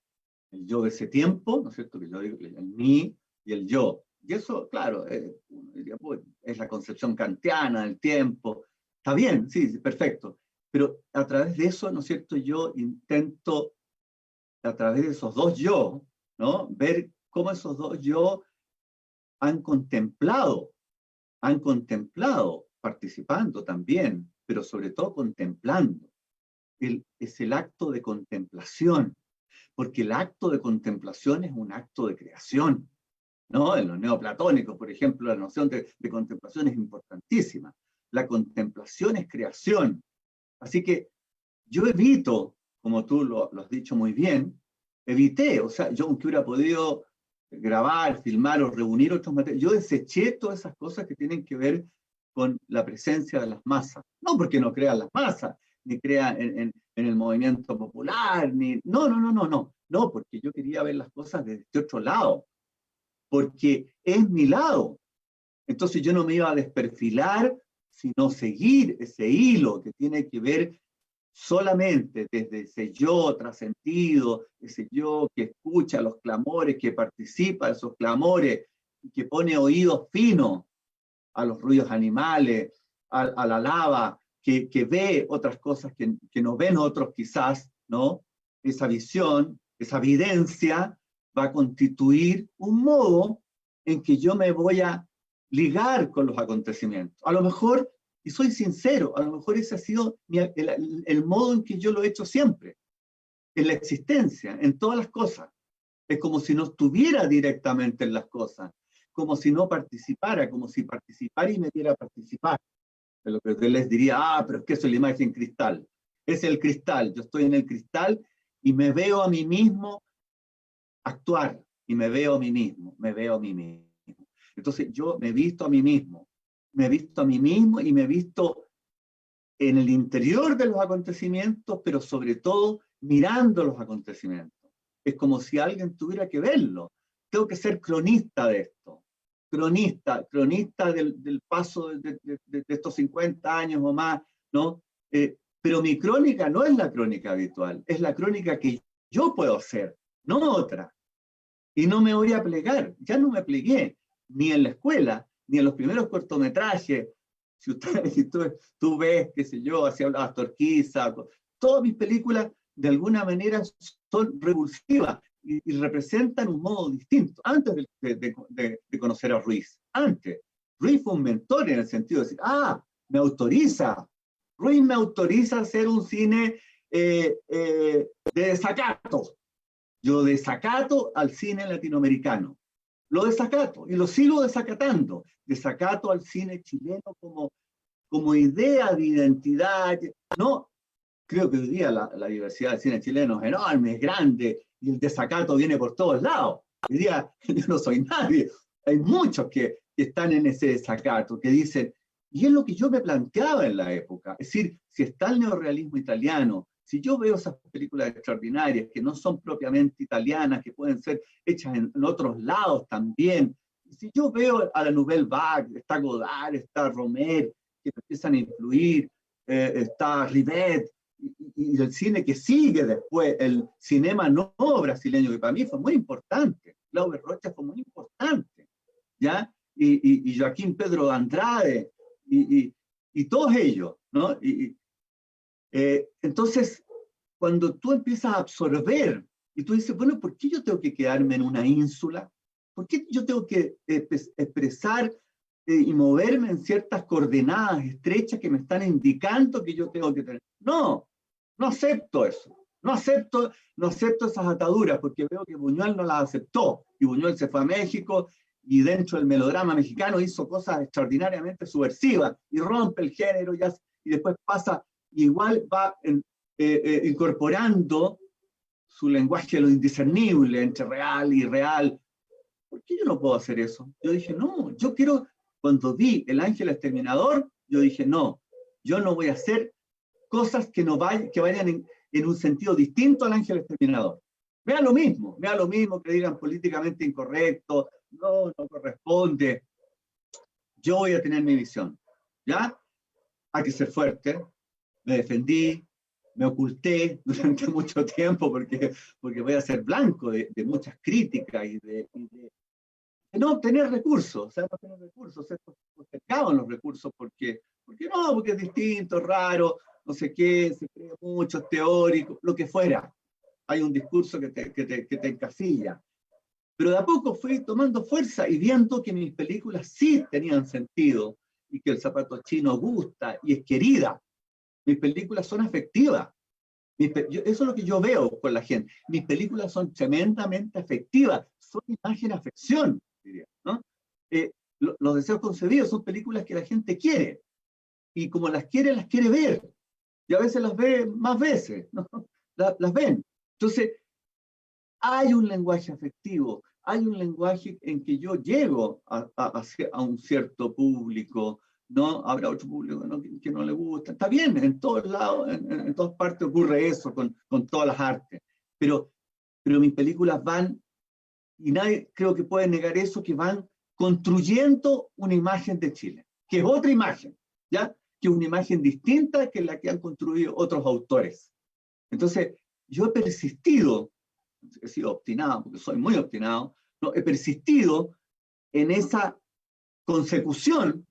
El yo de ese tiempo, ¿no es cierto? Que yo digo, el mí y el yo. Y eso, claro, es la concepción kantiana del tiempo. Está bien, sí, perfecto. Pero a través de eso, ¿no es cierto? Yo intento, a través de esos dos yo, ¿no? Ver cómo esos dos yo han contemplado, participando también, pero sobre todo contemplando. Es el acto de contemplación, porque el acto de contemplación es un acto de creación, ¿no? En los neoplatónicos, por ejemplo, la noción de contemplación es importantísima. La contemplación es creación. Así que yo evito, como tú lo has dicho muy bien, o sea, yo aunque hubiera podido grabar, filmar o reunir otros materiales, yo deseché todas esas cosas que tienen que ver con la presencia de las masas. No porque no crean las masas, ni crean en el movimiento popular, no, porque yo quería ver las cosas desde este otro lado, porque es mi lado. Entonces yo no me iba a desperfilar, sino seguir ese hilo que tiene que ver solamente desde ese yo trascendido, ese yo que escucha los clamores, que participa de esos clamores, que pone oídos finos a los ruidos animales, a la lava, que ve otras cosas que no ven otros quizás, ¿no? Esa visión, esa evidencia va a constituir un modo en que yo me voy a ligar con los acontecimientos. A lo mejor, y soy sincero, a lo mejor ese ha sido el modo en que yo lo he hecho siempre, en la existencia, en todas las cosas. Es como si no estuviera directamente en las cosas, como si no participara, como si participara y me diera participar. De lo que usted les diría, pero es que eso es la imagen cristal. Es el cristal, yo estoy en el cristal y me veo a mí mismo actuar, y me veo a mí mismo. Entonces yo me he visto a mí mismo, y me he visto en el interior de los acontecimientos, pero sobre todo mirando los acontecimientos. Es como si alguien tuviera que verlo. Tengo que ser cronista de esto, cronista del paso de estos 50 años o más, ¿no? Pero mi crónica no es la crónica habitual, es la crónica que yo puedo hacer, no otra. Y no me voy a plegar, ya no me plegué, ni en la escuela, ni en los primeros cortometrajes. Si tú ves, qué sé yo, así hablaba Astorquiza, todas mis películas de alguna manera son revulsivas y representan un modo distinto. Antes de conocer a Ruiz, Ruiz fue un mentor en el sentido de decir, me autoriza, Ruiz me autoriza a hacer un cine de desacato. Yo desacato al cine latinoamericano. Lo desacato y lo sigo desacatando. Desacato al cine chileno como idea de identidad. No, creo que hoy día la diversidad del cine chileno es enorme, es grande, y el desacato viene por todos lados. Hoy día yo no soy nadie. Hay muchos que están en ese desacato, que dicen, y es lo que yo me planteaba en la época, es decir, si está el neorrealismo italiano, si yo veo esas películas extraordinarias que no son propiamente italianas, que pueden ser hechas en otros lados también, si yo veo a la Nouvelle Vague, está Godard, está Romer, que empiezan a influir, está Rivet, y el cine que sigue después, el cinema no brasileño, que para mí fue muy importante, Glauber Rocha fue muy importante, ¿ya? Y Joaquín Pedro Andrade, y todos ellos, ¿no? Entonces, cuando tú empiezas a absorber, y tú dices, bueno, ¿por qué yo tengo que quedarme en una ínsula? ¿Por qué yo tengo que expresar y moverme en ciertas coordenadas estrechas que me están indicando que yo tengo que tener? No, no acepto eso. No acepto esas ataduras, porque veo que Buñuel no las aceptó, y Buñuel se fue a México, y dentro del melodrama mexicano hizo cosas extraordinariamente subversivas, y rompe el género, y después pasa, y igual va incorporando su lenguaje de lo indiscernible entre real y irreal. ¿Por qué yo no puedo hacer eso? Yo dije, no, yo quiero, cuando vi El Ángel Exterminador, yo dije, no, yo no voy a hacer cosas que vayan en un sentido distinto al Ángel Exterminador. Me da lo mismo que digan políticamente incorrecto, no corresponde. Yo voy a tener mi visión, ¿ya? Hay que ser fuerte, me defendí, me oculté durante mucho tiempo porque voy a ser blanco de muchas críticas y de no tener recursos, o sea, no tener recursos, ser postergado en los recursos porque es distinto, raro, no sé qué, se cree mucho, es teórico, lo que fuera. Hay un discurso que te encasilla. Pero de a poco fui tomando fuerza y viendo que mis películas sí tenían sentido y que el zapato chino gusta y es querida. Mis películas son afectivas. Eso es lo que yo veo con la gente. Mis películas son tremendamente afectivas. Son imagen-afección, diría, ¿no? Los deseos concebidos son películas que la gente quiere. Y como las quiere ver. Y a veces las ve más veces, ¿no? Las ven. Entonces, hay un lenguaje afectivo, hay un lenguaje en que yo llego a un cierto público, ¿no? Habrá otro público que no le gusta. Está bien, en todos lados, en todas partes ocurre eso con todas las artes. Pero mis películas van, y nadie creo que puede negar eso, que van construyendo una imagen de Chile, que es otra imagen, ¿ya? Que es una imagen distinta que la que han construido otros autores. Entonces, yo he persistido, he sido obstinado, porque soy muy obstinado, ¿no? He persistido en esa consecución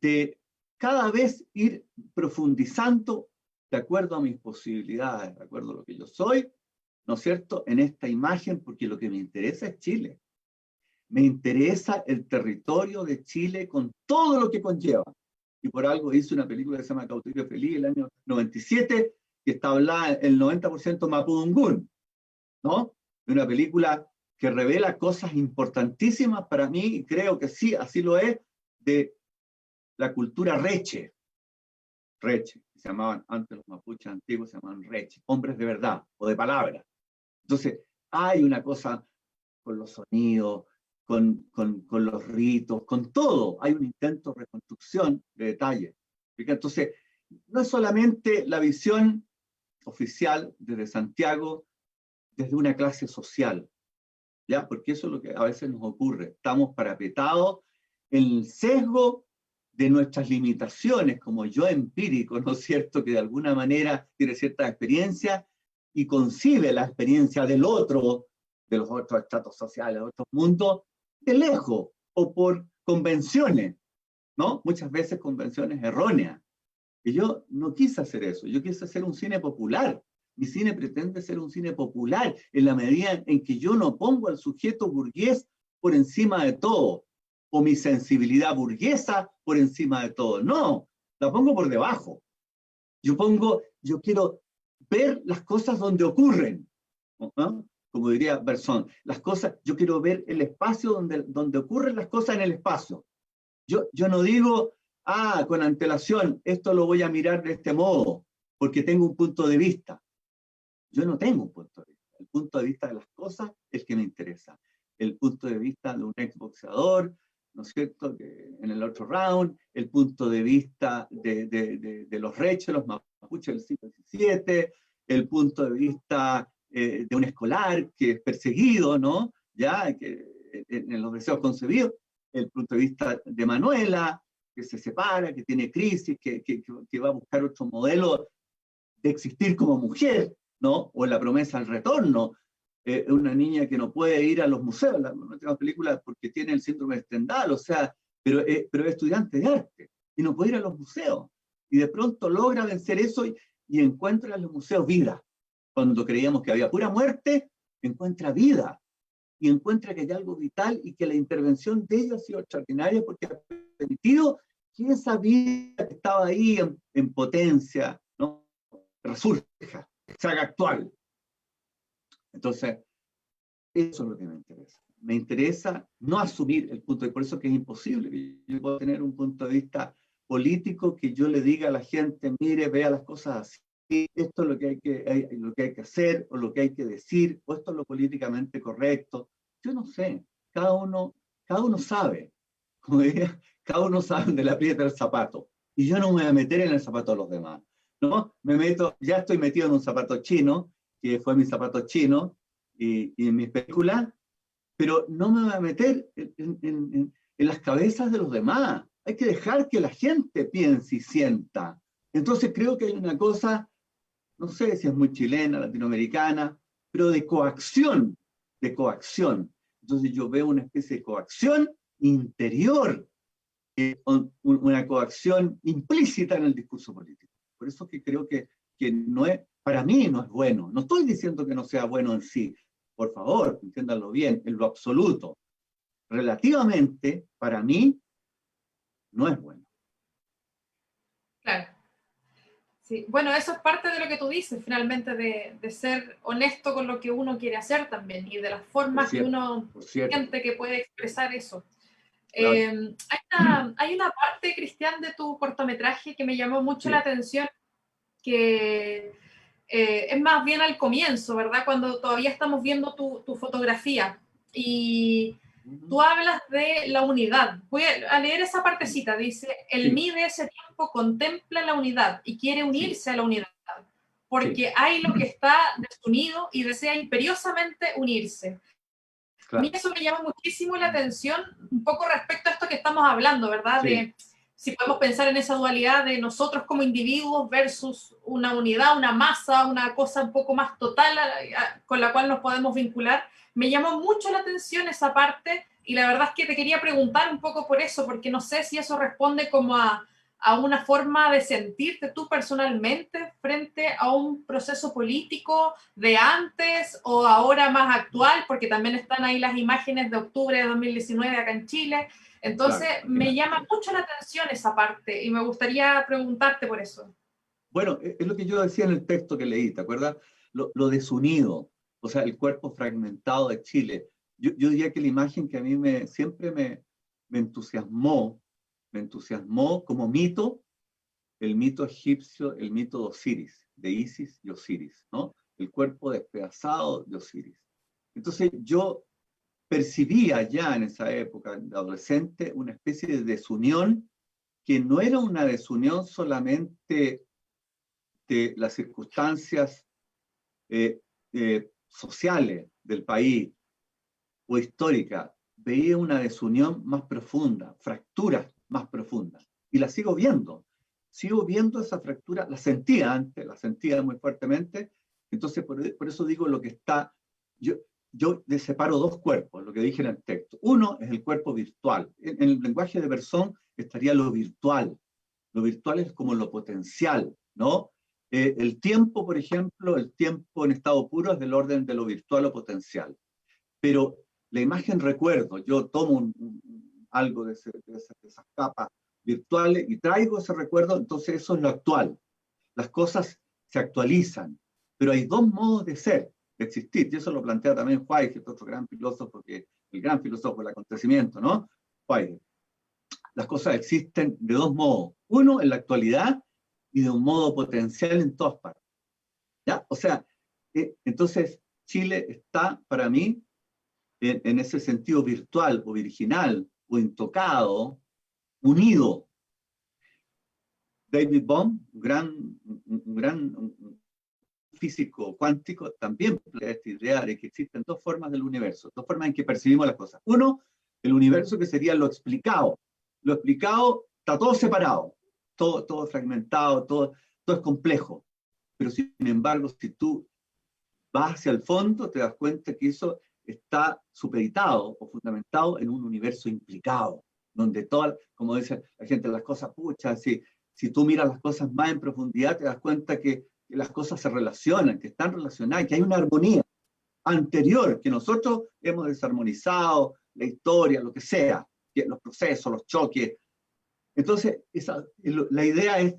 de cada vez ir profundizando de acuerdo a mis posibilidades, de acuerdo a lo que yo soy, ¿no es cierto?, en esta imagen, porque lo que me interesa es Chile. Me interesa el territorio de Chile con todo lo que conlleva. Y por algo hice una película que se llama Cautiverio Feliz, el año 97, que está hablada el 90% mapudungún, ¿no? Una película que revela cosas importantísimas para mí, y creo que sí, así lo es, de la cultura reche. Reche, se llamaban antes los mapuches antiguos, se llamaban reche, hombres de verdad o de palabra. Entonces, hay una cosa con los sonidos, con los ritos, con todo, hay un intento de reconstrucción de detalles. Entonces, no es solamente la visión oficial desde Santiago, desde una clase social, ¿ya? Porque eso es lo que a veces nos ocurre. Estamos parapetados en el sesgo de nuestras limitaciones como yo empírico, ¿no es cierto?, que de alguna manera tiene cierta experiencia y concibe la experiencia del otro, de los otros estratos sociales, de otros mundos, de lejos o por convenciones, ¿no? Muchas veces convenciones erróneas. Y yo no quise hacer eso, yo quise hacer un cine popular. Mi cine pretende ser un cine popular en la medida en que yo no pongo al sujeto burgués por encima de todo, o mi sensibilidad burguesa por encima de todo. No, la pongo por debajo. Yo quiero ver las cosas donde ocurren, ¿no? Como diría Bersón, las cosas, yo quiero ver el espacio donde ocurren las cosas en el espacio. Yo no digo, con antelación, esto lo voy a mirar de este modo. porque tengo un punto de vista. Yo no tengo un punto de vista. El punto de vista de las cosas es el que me interesa. El punto de vista de un exboxeador, ¿no es cierto?, que en el otro round, el punto de vista de los reches, los mapuches del siglo XVII, el punto de vista de un escolar que es perseguido, ¿no?, ya, que en los deseos concebidos, el punto de vista de Manuela, que se separa, que tiene crisis, que va a buscar otro modelo de existir como mujer, ¿no?, o en La promesa al retorno, una niña que no puede ir a los museos, la última película, porque tiene el síndrome de Stendhal, o sea, pero es estudiante de arte, y no puede ir a los museos, y de pronto logra vencer eso y encuentra en los museos vida. Cuando creíamos que había pura muerte, encuentra vida, y encuentra que hay algo vital y que la intervención de ellos ha sido extraordinaria porque ha permitido que esa vida que estaba ahí en potencia, ¿no?, resurja, se haga actual. Entonces, eso es lo que me interesa. Me interesa no asumir el punto, y por eso que es imposible que yo pueda tener un punto de vista político que yo le diga a la gente, mire, vea las cosas así, esto es lo que hay que hacer, o lo que hay que decir, o esto es lo políticamente correcto. Yo no sé, cada uno sabe, como diría, cada uno sabe dónde le aprieta el zapato, y yo no me voy a meter en el zapato de los demás, ¿no? Ya estoy metido en un zapato chino, que fue mi zapato chino, y en mis películas, pero no me voy a meter en las cabezas de los demás. Hay que dejar que la gente piense y sienta. Entonces creo que hay una cosa, no sé si es muy chilena, latinoamericana, pero de coacción, de coacción. Entonces yo veo una especie de coacción interior, una coacción implícita en el discurso político. Por eso que creo que no es, para mí no es bueno. No estoy diciendo que no sea bueno en sí. Por favor, entiéndanlo bien, en lo absoluto. Relativamente, para mí, no es bueno. Claro. Sí. Bueno, eso es parte de lo que tú dices, finalmente, de ser honesto con lo que uno quiere hacer también y de las formas que uno siente que puede expresar eso. Claro. Hay una parte, Cristian, de tu cortometraje que me llamó mucho la atención, que es más bien al comienzo, ¿verdad? Cuando todavía estamos viendo tu fotografía. Y tú hablas de la unidad. Voy a leer esa partecita. Dice, el mí de ese tiempo contempla la unidad y quiere unirse a la unidad, porque hay lo que está desunido y desea imperiosamente unirse. Claro. A mí eso me llama muchísimo la atención, un poco respecto a esto que estamos hablando, ¿verdad? De si podemos pensar en esa dualidad de nosotros como individuos versus una unidad, una masa, una cosa un poco más total con la cual nos podemos vincular. Me llamó mucho la atención esa parte y la verdad es que te quería preguntar un poco por eso, porque no sé si eso responde como a una forma de sentirte tú personalmente frente a un proceso político de antes o ahora más actual, porque también están ahí las imágenes de octubre de 2019 acá en Chile. Entonces, claro, me llama mucho la atención esa parte y me gustaría preguntarte por eso. Bueno, es lo que yo decía en el texto que leí, ¿te acuerdas? Lo desunido, o sea, el cuerpo fragmentado de Chile. Yo diría que la imagen que a mí siempre me entusiasmó como mito, el mito egipcio, el mito de Osiris, de Isis y Osiris, ¿no? El cuerpo despedazado de Osiris. Entonces yo percibía ya en esa época de adolescente una especie de desunión que no era una desunión solamente de las circunstancias sociales del país o históricas, veía una desunión más profunda, fracturas más profundas, y la sigo viendo esa fractura, la sentía antes, la sentía muy fuertemente, entonces por eso digo lo que está, yo separo dos cuerpos, lo que dije en el texto. Uno es el cuerpo virtual, en el lenguaje de Berzón estaría lo virtual es como lo potencial, ¿no? El tiempo, por ejemplo, el tiempo en estado puro es del orden de lo virtual o potencial, pero la imagen recuerdo, yo tomo algo de esas capas virtuales y traigo ese recuerdo, entonces eso es lo actual. Las cosas se actualizan, pero hay dos modos de ser, de existir, y eso lo plantea también Whitehead, otro gran filósofo, el gran filósofo del acontecimiento, ¿no? Whitehead. Las cosas existen de dos modos. Uno, en la actualidad, y de un modo potencial en todas partes. ¿Ya? O sea, entonces Chile está para mí en ese sentido virtual o virginal o intocado, unido. David Bohm, un gran físico cuántico, también plantea esta idea de que existen dos formas del universo, dos formas en que percibimos las cosas. Uno, el universo que sería lo explicado. Lo explicado está todo separado, todo fragmentado, todo es complejo. Pero sin embargo, si tú vas hacia el fondo, te das cuenta que eso está supeditado o fundamentado en un universo implicado, donde todas, como dice la gente, las cosas puchas, si tú miras las cosas más en profundidad, te das cuenta que las cosas se relacionan, que están relacionadas, que hay una armonía anterior, que nosotros hemos desarmonizado, la historia, lo que sea, los procesos, los choques. Entonces, la idea es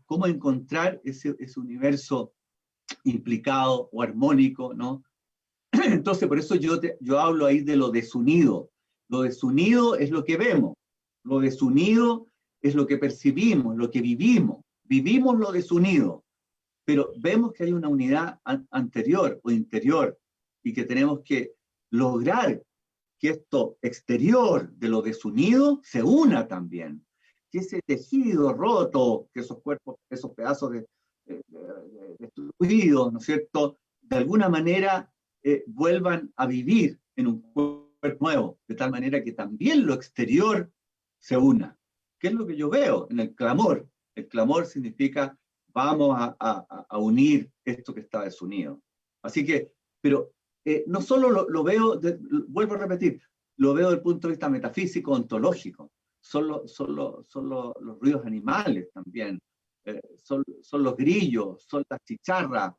cómo encontrar ese universo implicado o armónico, ¿no? Entonces, por eso yo hablo ahí de lo desunido. Lo desunido es lo que vemos. Lo desunido es lo que percibimos, lo que vivimos. Vivimos lo desunido, pero vemos que hay una unidad anterior o interior y que tenemos que lograr que esto exterior de lo desunido se una también. Que ese tejido roto, que esos cuerpos, esos pedazos destruidos, ¿no es cierto?, de alguna manera vuelvan a vivir en un cuerpo nuevo, de tal manera que también lo exterior se una. ¿Qué es lo que yo veo en el clamor? El clamor significa vamos a unir esto que está desunido. Así que, pero no solo lo veo, vuelvo a repetir, lo veo desde el punto de vista metafísico, ontológico. Son los ruidos animales también, son los grillos, son las chicharras,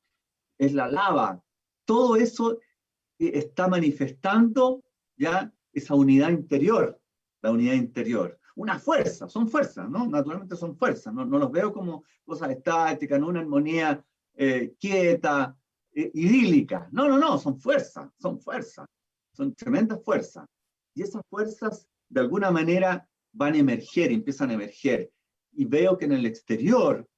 es la lava. Todo eso está manifestando ya esa unidad interior, la unidad interior. Una fuerza, son fuerzas, ¿no? Naturalmente son fuerzas, no los veo como cosas estáticas, no una armonía quieta, idílica. No, son fuerzas, son tremendas fuerzas. Y esas fuerzas, de alguna manera, van a emerger, empiezan a emerger. Y veo que en el exterior,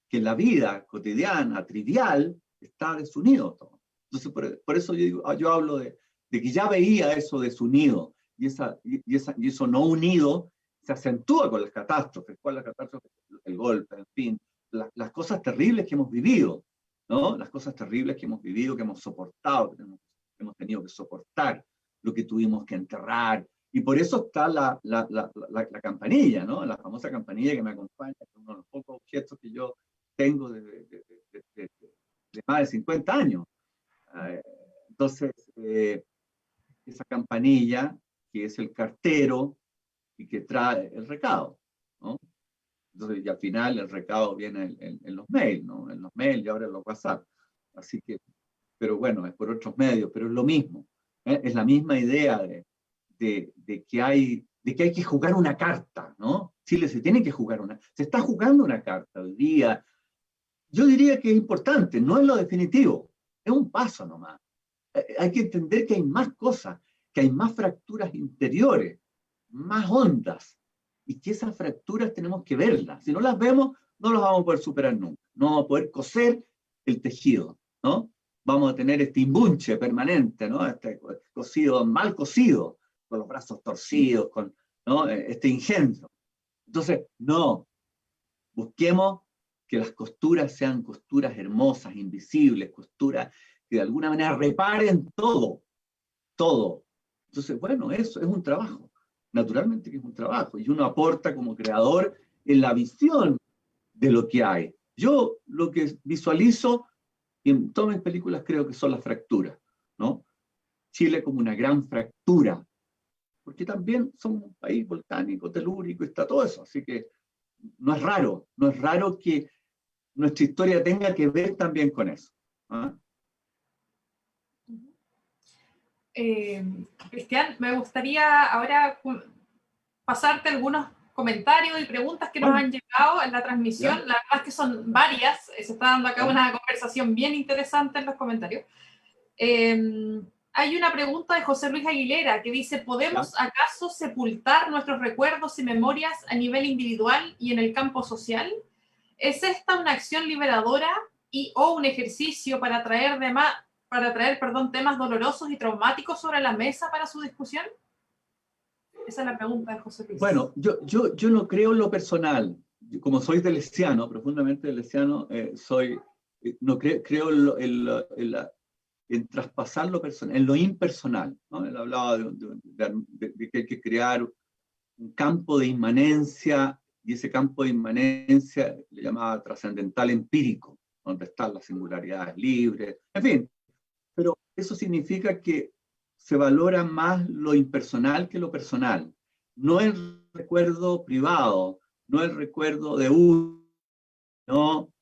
que en la vida cotidiana, trivial, está desunido todo. Entonces, por eso yo hablo de que ya veía eso desunido, y eso no unido se acentúa con las catástrofes. ¿Cuál es la catástrofe? El golpe, en fin, las cosas terribles que hemos vivido, ¿no? Las cosas terribles que hemos vivido, que hemos soportado, que hemos tenido que soportar, lo que tuvimos que enterrar. Y por eso está la campanilla, ¿no? La famosa campanilla que me acompaña, que es uno de los pocos objetos que yo tengo de más de 50 años. Entonces, esa campanilla, que es el cartero y que trae el recado, ¿no? Entonces, y al final el recado viene en los mails, ¿no? En los mails y ahora en los WhatsApp. Así que, pero bueno, es por otros medios, pero es lo mismo. Es la misma idea de que hay que jugar una carta, ¿no? Chile se tiene que jugar se está jugando una carta hoy día. Yo diría que es importante, no es lo definitivo, es un paso nomás. Hay que entender que hay más cosas, que hay más fracturas interiores, más hondas, y que esas fracturas tenemos que verlas. Si no las vemos, no las vamos a poder superar nunca. No vamos a poder coser el tejido, ¿no? Vamos a tener este imbunche permanente, ¿no? Este cosido, mal cosido, con los brazos torcidos, ¿no? Este engendro. Entonces, no, busquemos que las costuras sean costuras hermosas, invisibles, costuras que de alguna manera reparen todo. Entonces, bueno, eso es un trabajo. Naturalmente que es un trabajo, y uno aporta como creador en la visión de lo que hay. Yo lo que visualizo, y en todas mis películas creo que son las fracturas, ¿no? Chile como una gran fractura, porque también somos un país volcánico, telúrico, está todo eso, así que no es raro que nuestra historia tenga que ver también con eso. ¿Ah? Cristian, me gustaría ahora pasarte algunos comentarios y preguntas que nos han llegado en la transmisión. La verdad es que son varias, se está dando acá una conversación bien interesante en los comentarios. Hay una pregunta de José Luis Aguilera que dice: ¿podemos acaso sepultar nuestros recuerdos y memorias a nivel individual y en el campo social? ¿Es esta una acción liberadora o un ejercicio para traer, temas dolorosos y traumáticos sobre la mesa para su discusión? Esa es la pregunta de José Luis. Bueno, yo no creo en lo personal. Como soy deleuziano, profundamente deleuziano, no creo en traspasar lo personal, en lo impersonal, ¿no? Él hablaba de que hay que crear un campo de inmanencia, y ese campo de inmanencia le llamaba trascendental empírico, donde están las singularidades libres, en fin. Pero eso significa que se valora más lo impersonal que lo personal. No el recuerdo privado, no el recuerdo de uno, no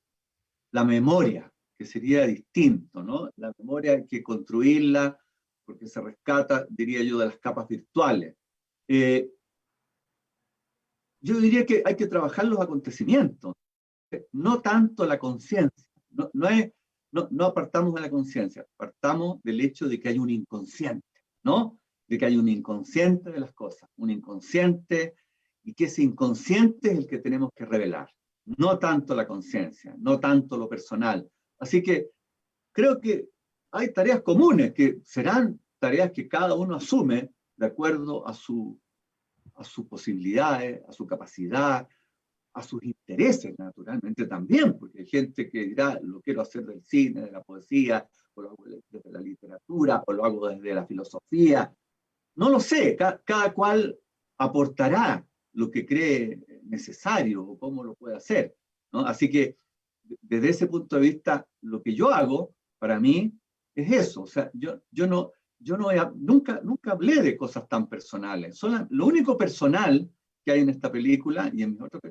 la memoria, que sería distinto, ¿no? La memoria hay que construirla porque se rescata, diría yo, de las capas virtuales. Yo diría que hay que trabajar los acontecimientos, no tanto la conciencia. No apartamos de la conciencia, partamos del hecho de que hay un inconsciente, ¿no? De que hay un inconsciente de las cosas, un inconsciente, y que ese inconsciente es el que tenemos que revelar, no tanto la conciencia, no tanto lo personal. Así que creo que hay tareas comunes, que serán tareas que cada uno asume de acuerdo a sus posibilidades, a su capacidad, a sus intereses, naturalmente también, porque hay gente que dirá, lo quiero hacer del cine, de la poesía, o lo hago desde la literatura, o lo hago desde la filosofía. No lo sé, cada cual aportará lo que cree necesario o cómo lo puede hacer, ¿no? Así que, desde ese punto de vista, lo que yo hago, para mí, es eso. O sea, nunca hablé de cosas tan personales. Lo único personal que hay en esta película y en mis otros,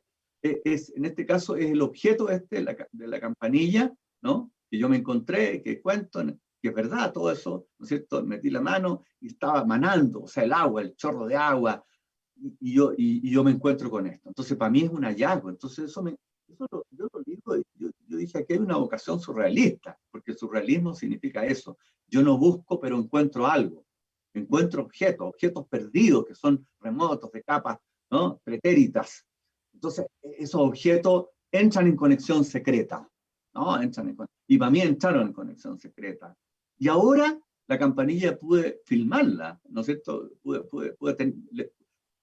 en este caso, es el objeto de la campanilla, ¿no? Que yo me encontré, que cuento, que es verdad todo eso, ¿no es cierto? Metí la mano y estaba manando, o sea, el agua, el chorro de agua, y yo me encuentro con esto. Entonces, para mí es un hallazgo. Entonces, yo lo digo, yo dije, aquí hay una vocación surrealista, porque el surrealismo significa eso. Yo no busco, pero encuentro algo. Encuentro objetos perdidos, que son remotos, de capas, ¿no? Pretéritas. Entonces, esos objetos entran en conexión secreta, ¿no? Y para mí entraron en conexión secreta. Y ahora la campanilla pude filmarla, ¿no es cierto?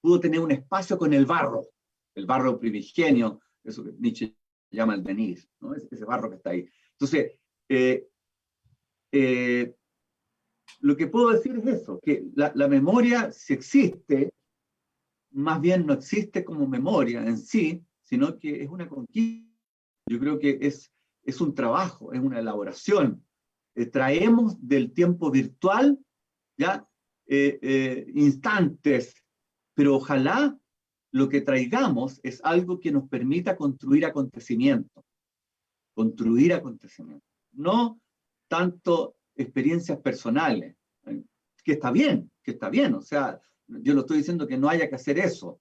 Pudo tener un espacio con el barro primigenio, eso que Nietzsche llama el Denis, ¿no? Ese barro que está ahí. Entonces, lo que puedo decir es eso, que la memoria, si existe, más bien no existe como memoria en sí, sino que es una conquista. Yo creo que es un trabajo, es una elaboración. Traemos del tiempo virtual ya instantes, pero ojalá lo que traigamos es algo que nos permita construir acontecimientos, no tanto experiencias personales, que está bien, o sea, yo no estoy diciendo que no haya que hacer eso,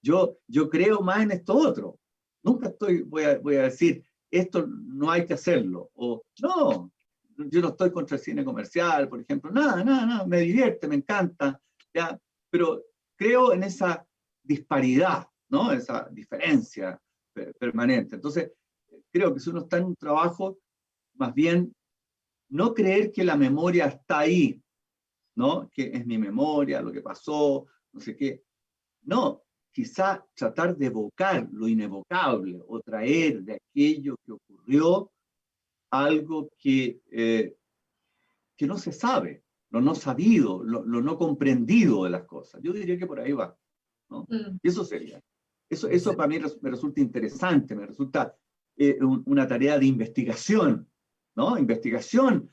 yo creo más en esto otro, nunca voy a decir, esto no hay que hacerlo, o no, yo no estoy contra el cine comercial, por ejemplo, nada, me divierte, me encanta, ¿ya? Pero creo en esa disparidad, ¿no? Esa diferencia permanente. Entonces, creo que si uno está en un trabajo, más bien, no creer que la memoria está ahí, ¿no? Que es mi memoria, lo que pasó, no sé qué. No, quizá tratar de evocar lo inevocable o traer de aquello que ocurrió algo que no se sabe, lo no sabido, lo no comprendido de las cosas. Yo diría que por ahí va, ¿no? Y eso sería. Eso para mí me resulta interesante, me resulta una tarea de investigación, ¿no? Investigación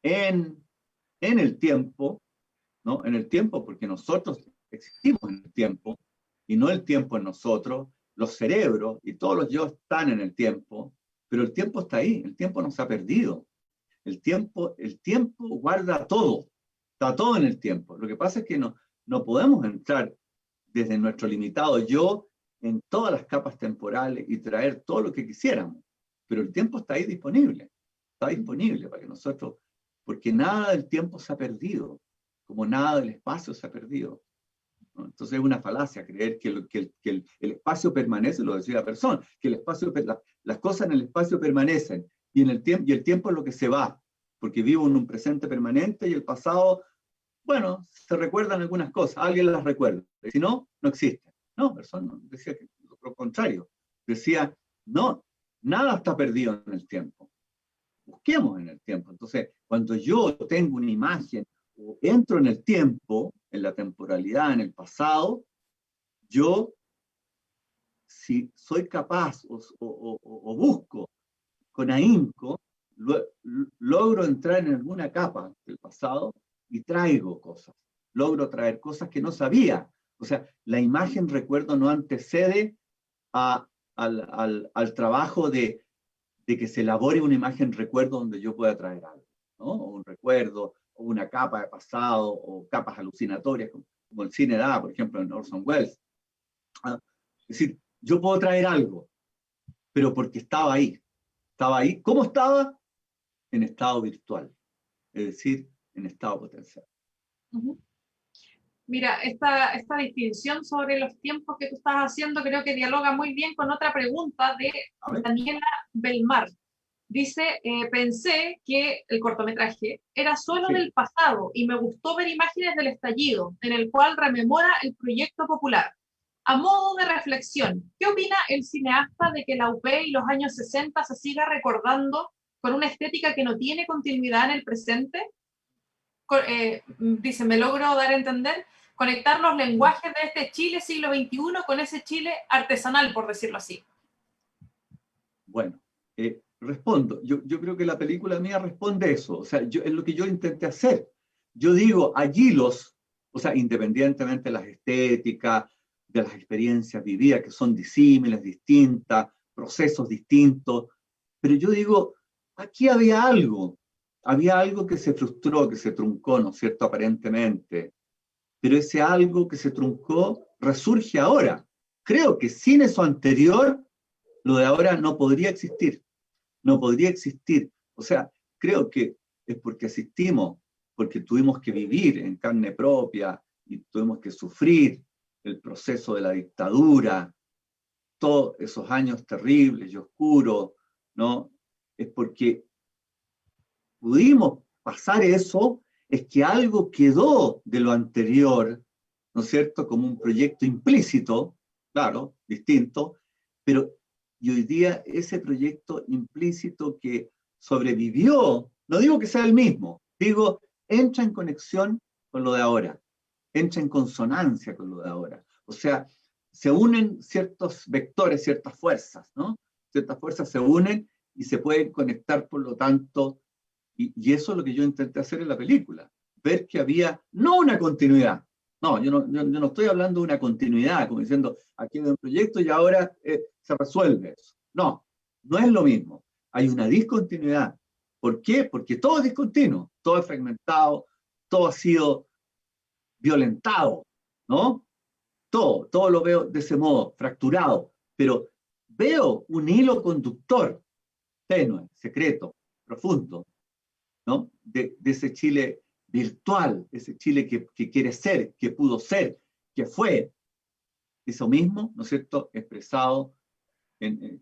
en el tiempo, ¿no? En el tiempo, porque nosotros existimos en el tiempo, y no el tiempo en nosotros. Los cerebros y todos los yo están en el tiempo, pero el tiempo está ahí, el tiempo no se ha perdido. El tiempo guarda todo, está todo en el tiempo. Lo que pasa es que no podemos entrar desde nuestro limitado yo en todas las capas temporales y traer todo lo que quisiéramos, pero el tiempo está ahí disponible, para que nosotros, porque nada del tiempo se ha perdido, como nada del espacio se ha perdido. ¿no? Entonces es una falacia creer que el espacio permanece, lo decía Persón, que el espacio, las cosas en el espacio permanecen, y el tiempo es lo que se va, porque vivo en un presente permanente y el pasado, bueno, se recuerdan algunas cosas, alguien las recuerda, si no, no existen. No, Persón decía que lo contrario, decía, no, nada está perdido en el tiempo, busquemos en el tiempo. Entonces, cuando yo tengo una imagen, o entro en el tiempo, en la temporalidad, en el pasado, yo, si soy capaz o busco con ahínco, logro entrar en alguna capa del pasado y traigo cosas. Logro traer cosas que no sabía. O sea, la imagen recuerdo no antecede al trabajo de que se elabore una imagen recuerdo donde yo pueda traer algo, ¿no? O un recuerdo, o una capa de pasado, o capas alucinatorias, como el cine da, por ejemplo, en Orson Welles. Es decir, yo puedo traer algo, pero porque estaba ahí. Estaba ahí. ¿Cómo estaba? En estado virtual, es decir, en estado potencial. Mira, esta distinción sobre los tiempos que tú estás haciendo creo que dialoga muy bien con otra pregunta de Daniela Belmar. Dice, pensé que el cortometraje era solo del pasado y me gustó ver imágenes del estallido, en el cual rememora el proyecto popular. A modo de reflexión, ¿qué opina el cineasta de que la UP y los años 60 se siga recordando con una estética que no tiene continuidad en el presente? Dice, me logro dar a entender, conectar los lenguajes de este Chile siglo XXI con ese Chile artesanal, por decirlo así. Bueno, respondo. Yo creo que la película mía responde eso. O sea, es lo que yo intenté hacer. Yo digo, allí o sea, independientemente de las estéticas, de las experiencias vividas, que son disímiles, distintas, procesos distintos, pero yo digo, aquí había algo que se frustró, que se truncó, ¿no es cierto?, aparentemente, pero ese algo que se truncó resurge ahora. Creo que sin eso anterior, lo de ahora no podría existir. No podría existir. O sea, creo que es porque asistimos, porque tuvimos que vivir en carne propia y tuvimos que sufrir el proceso de la dictadura, todos esos años terribles y oscuros, ¿no? Es porque pudimos pasar eso, es que algo quedó de lo anterior, ¿no es cierto?, como un proyecto implícito, claro, distinto, pero y hoy día ese proyecto implícito que sobrevivió, no digo que sea el mismo, digo, entra en conexión con lo de ahora, entra en consonancia con lo de ahora. O sea, se unen ciertos vectores, ciertas fuerzas, ¿no? Ciertas fuerzas se unen y se pueden conectar, por lo tanto, y eso es lo que yo intenté hacer en la película, ver que había no una continuidad. No, yo no estoy hablando de una continuidad, como diciendo, aquí hay un proyecto y ahora se resuelve eso. No, no es lo mismo. Hay una discontinuidad. ¿Por qué? Porque todo es discontinuo, todo es fragmentado, todo ha sido violentado, ¿no? Todo lo veo de ese modo, fracturado, pero veo un hilo conductor, tenue, secreto, profundo, ¿no? De ese Chile virtual, ese Chile que quiere ser, que pudo ser, que fue. Eso mismo, ¿no es cierto?, expresado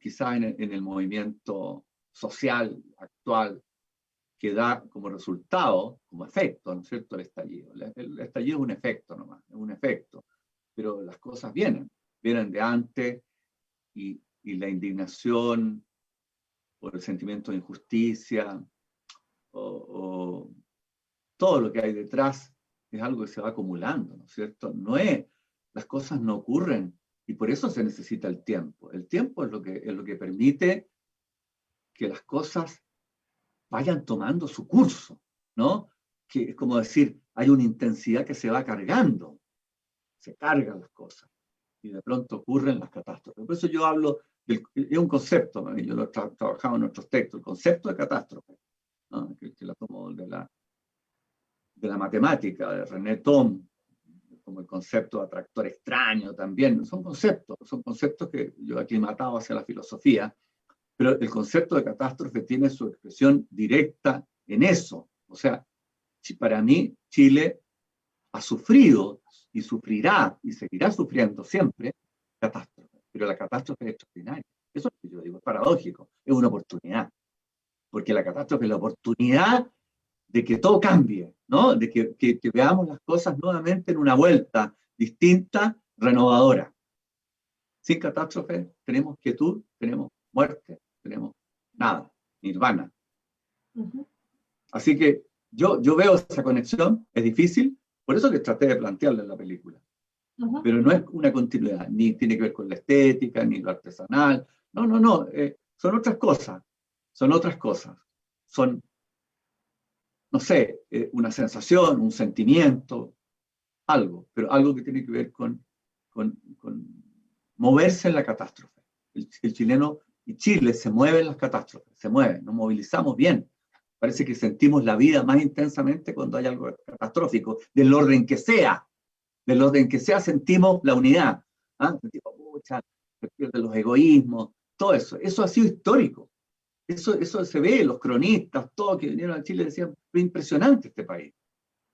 quizá en el movimiento social actual que da como resultado, como efecto, ¿no es cierto?, el estallido. El estallido es un efecto nomás, es un efecto, pero las cosas vienen de antes y la indignación por el sentimiento de injusticia o todo lo que hay detrás es algo que se va acumulando, ¿no es cierto? Las cosas no ocurren y por eso se necesita el tiempo. El tiempo es lo que permite que las cosas vayan tomando su curso, ¿no? Que es como decir, hay una intensidad que se va cargando, se cargan las cosas y de pronto ocurren las catástrofes. Por eso yo hablo, es un concepto, ¿no? Yo lo he trabajado en otros textos, el concepto de catástrofe, ¿no? que la tomo de la matemática, de René Thom, como el concepto de atractor extraño también. Son conceptos que yo he aclimatado hacia la filosofía, pero el concepto de catástrofe tiene su expresión directa en eso. O sea, para mí Chile ha sufrido y sufrirá y seguirá sufriendo siempre catástrofe, pero la catástrofe es extraordinaria. Eso es lo que yo digo, es paradójico, es una oportunidad, porque la catástrofe es la oportunidad de que todo cambie, ¿no? De que veamos las cosas nuevamente en una vuelta distinta, renovadora. Sin catástrofe tenemos quietud, tenemos muerte, tenemos nada, nirvana. Así que yo veo esa conexión, es difícil, por eso que traté de plantearla en la película. Pero no es una continuidad, ni tiene que ver con la estética, ni lo artesanal. No, son otras cosas. Son, no sé, una sensación, un sentimiento, algo, pero algo que tiene que ver con moverse en la catástrofe. El chileno y Chile se mueven en las catástrofes, se mueven, nos movilizamos bien. Parece que sentimos la vida más intensamente cuando hay algo catastrófico, del orden que sea. Del orden que sea sentimos la unidad. Sentimos, pucha, se pierden los egoísmos, todo eso. Eso ha sido histórico. Eso se ve, los cronistas, todos que vinieron a Chile decían, es impresionante este país,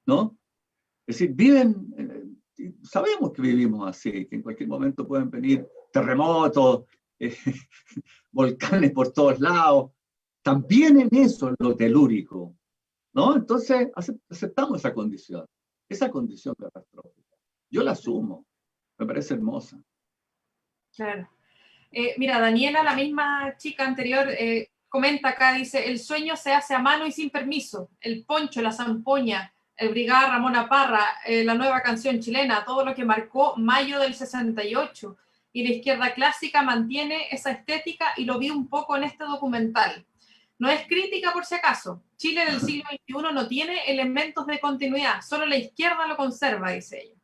¿no? Es decir, sabemos que vivimos así, que en cualquier momento pueden venir terremotos, volcanes por todos lados. También en eso es lo telúrico, ¿no? Entonces aceptamos esa condición catastrófica. Yo la asumo, me parece hermosa. Claro. Mira, Daniela, la misma chica anterior, comenta acá, dice, el sueño se hace a mano y sin permiso. El poncho, la zampoña, el Brigada Ramona Parra, la nueva canción chilena, todo lo que marcó mayo del 68. Y la izquierda clásica mantiene esa estética y lo vi un poco en este documental. No es crítica por si acaso. Chile del siglo XXI no tiene elementos de continuidad, solo la izquierda lo conserva, dice ella.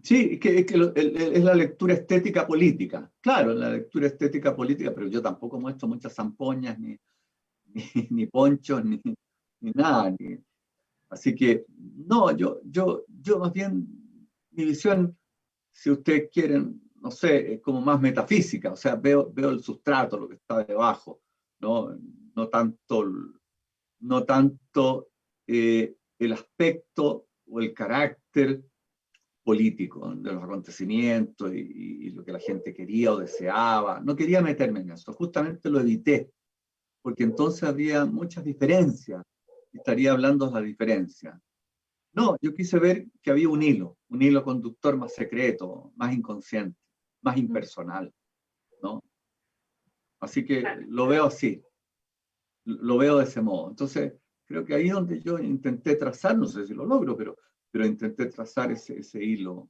Sí, es la lectura estética política. Claro, la lectura estética política, pero yo tampoco muestro muchas zampoñas, ni ponchos, ni nada. Así que, no, yo más bien, mi visión, si ustedes quieren, no sé, es como más metafísica, o sea, veo el sustrato, lo que está debajo, no tanto el aspecto o el carácter político de los acontecimientos y lo que la gente quería o deseaba. No quería meterme en eso, justamente lo evité, porque entonces habría muchas diferencias, estaría hablando de la diferencia. No, yo quise ver que había un hilo conductor más secreto, más inconsciente, más impersonal, ¿no? Así que lo veo así, lo veo de ese modo. Entonces, creo que ahí es donde yo intenté trazar, no sé si lo logro, pero intenté trazar ese hilo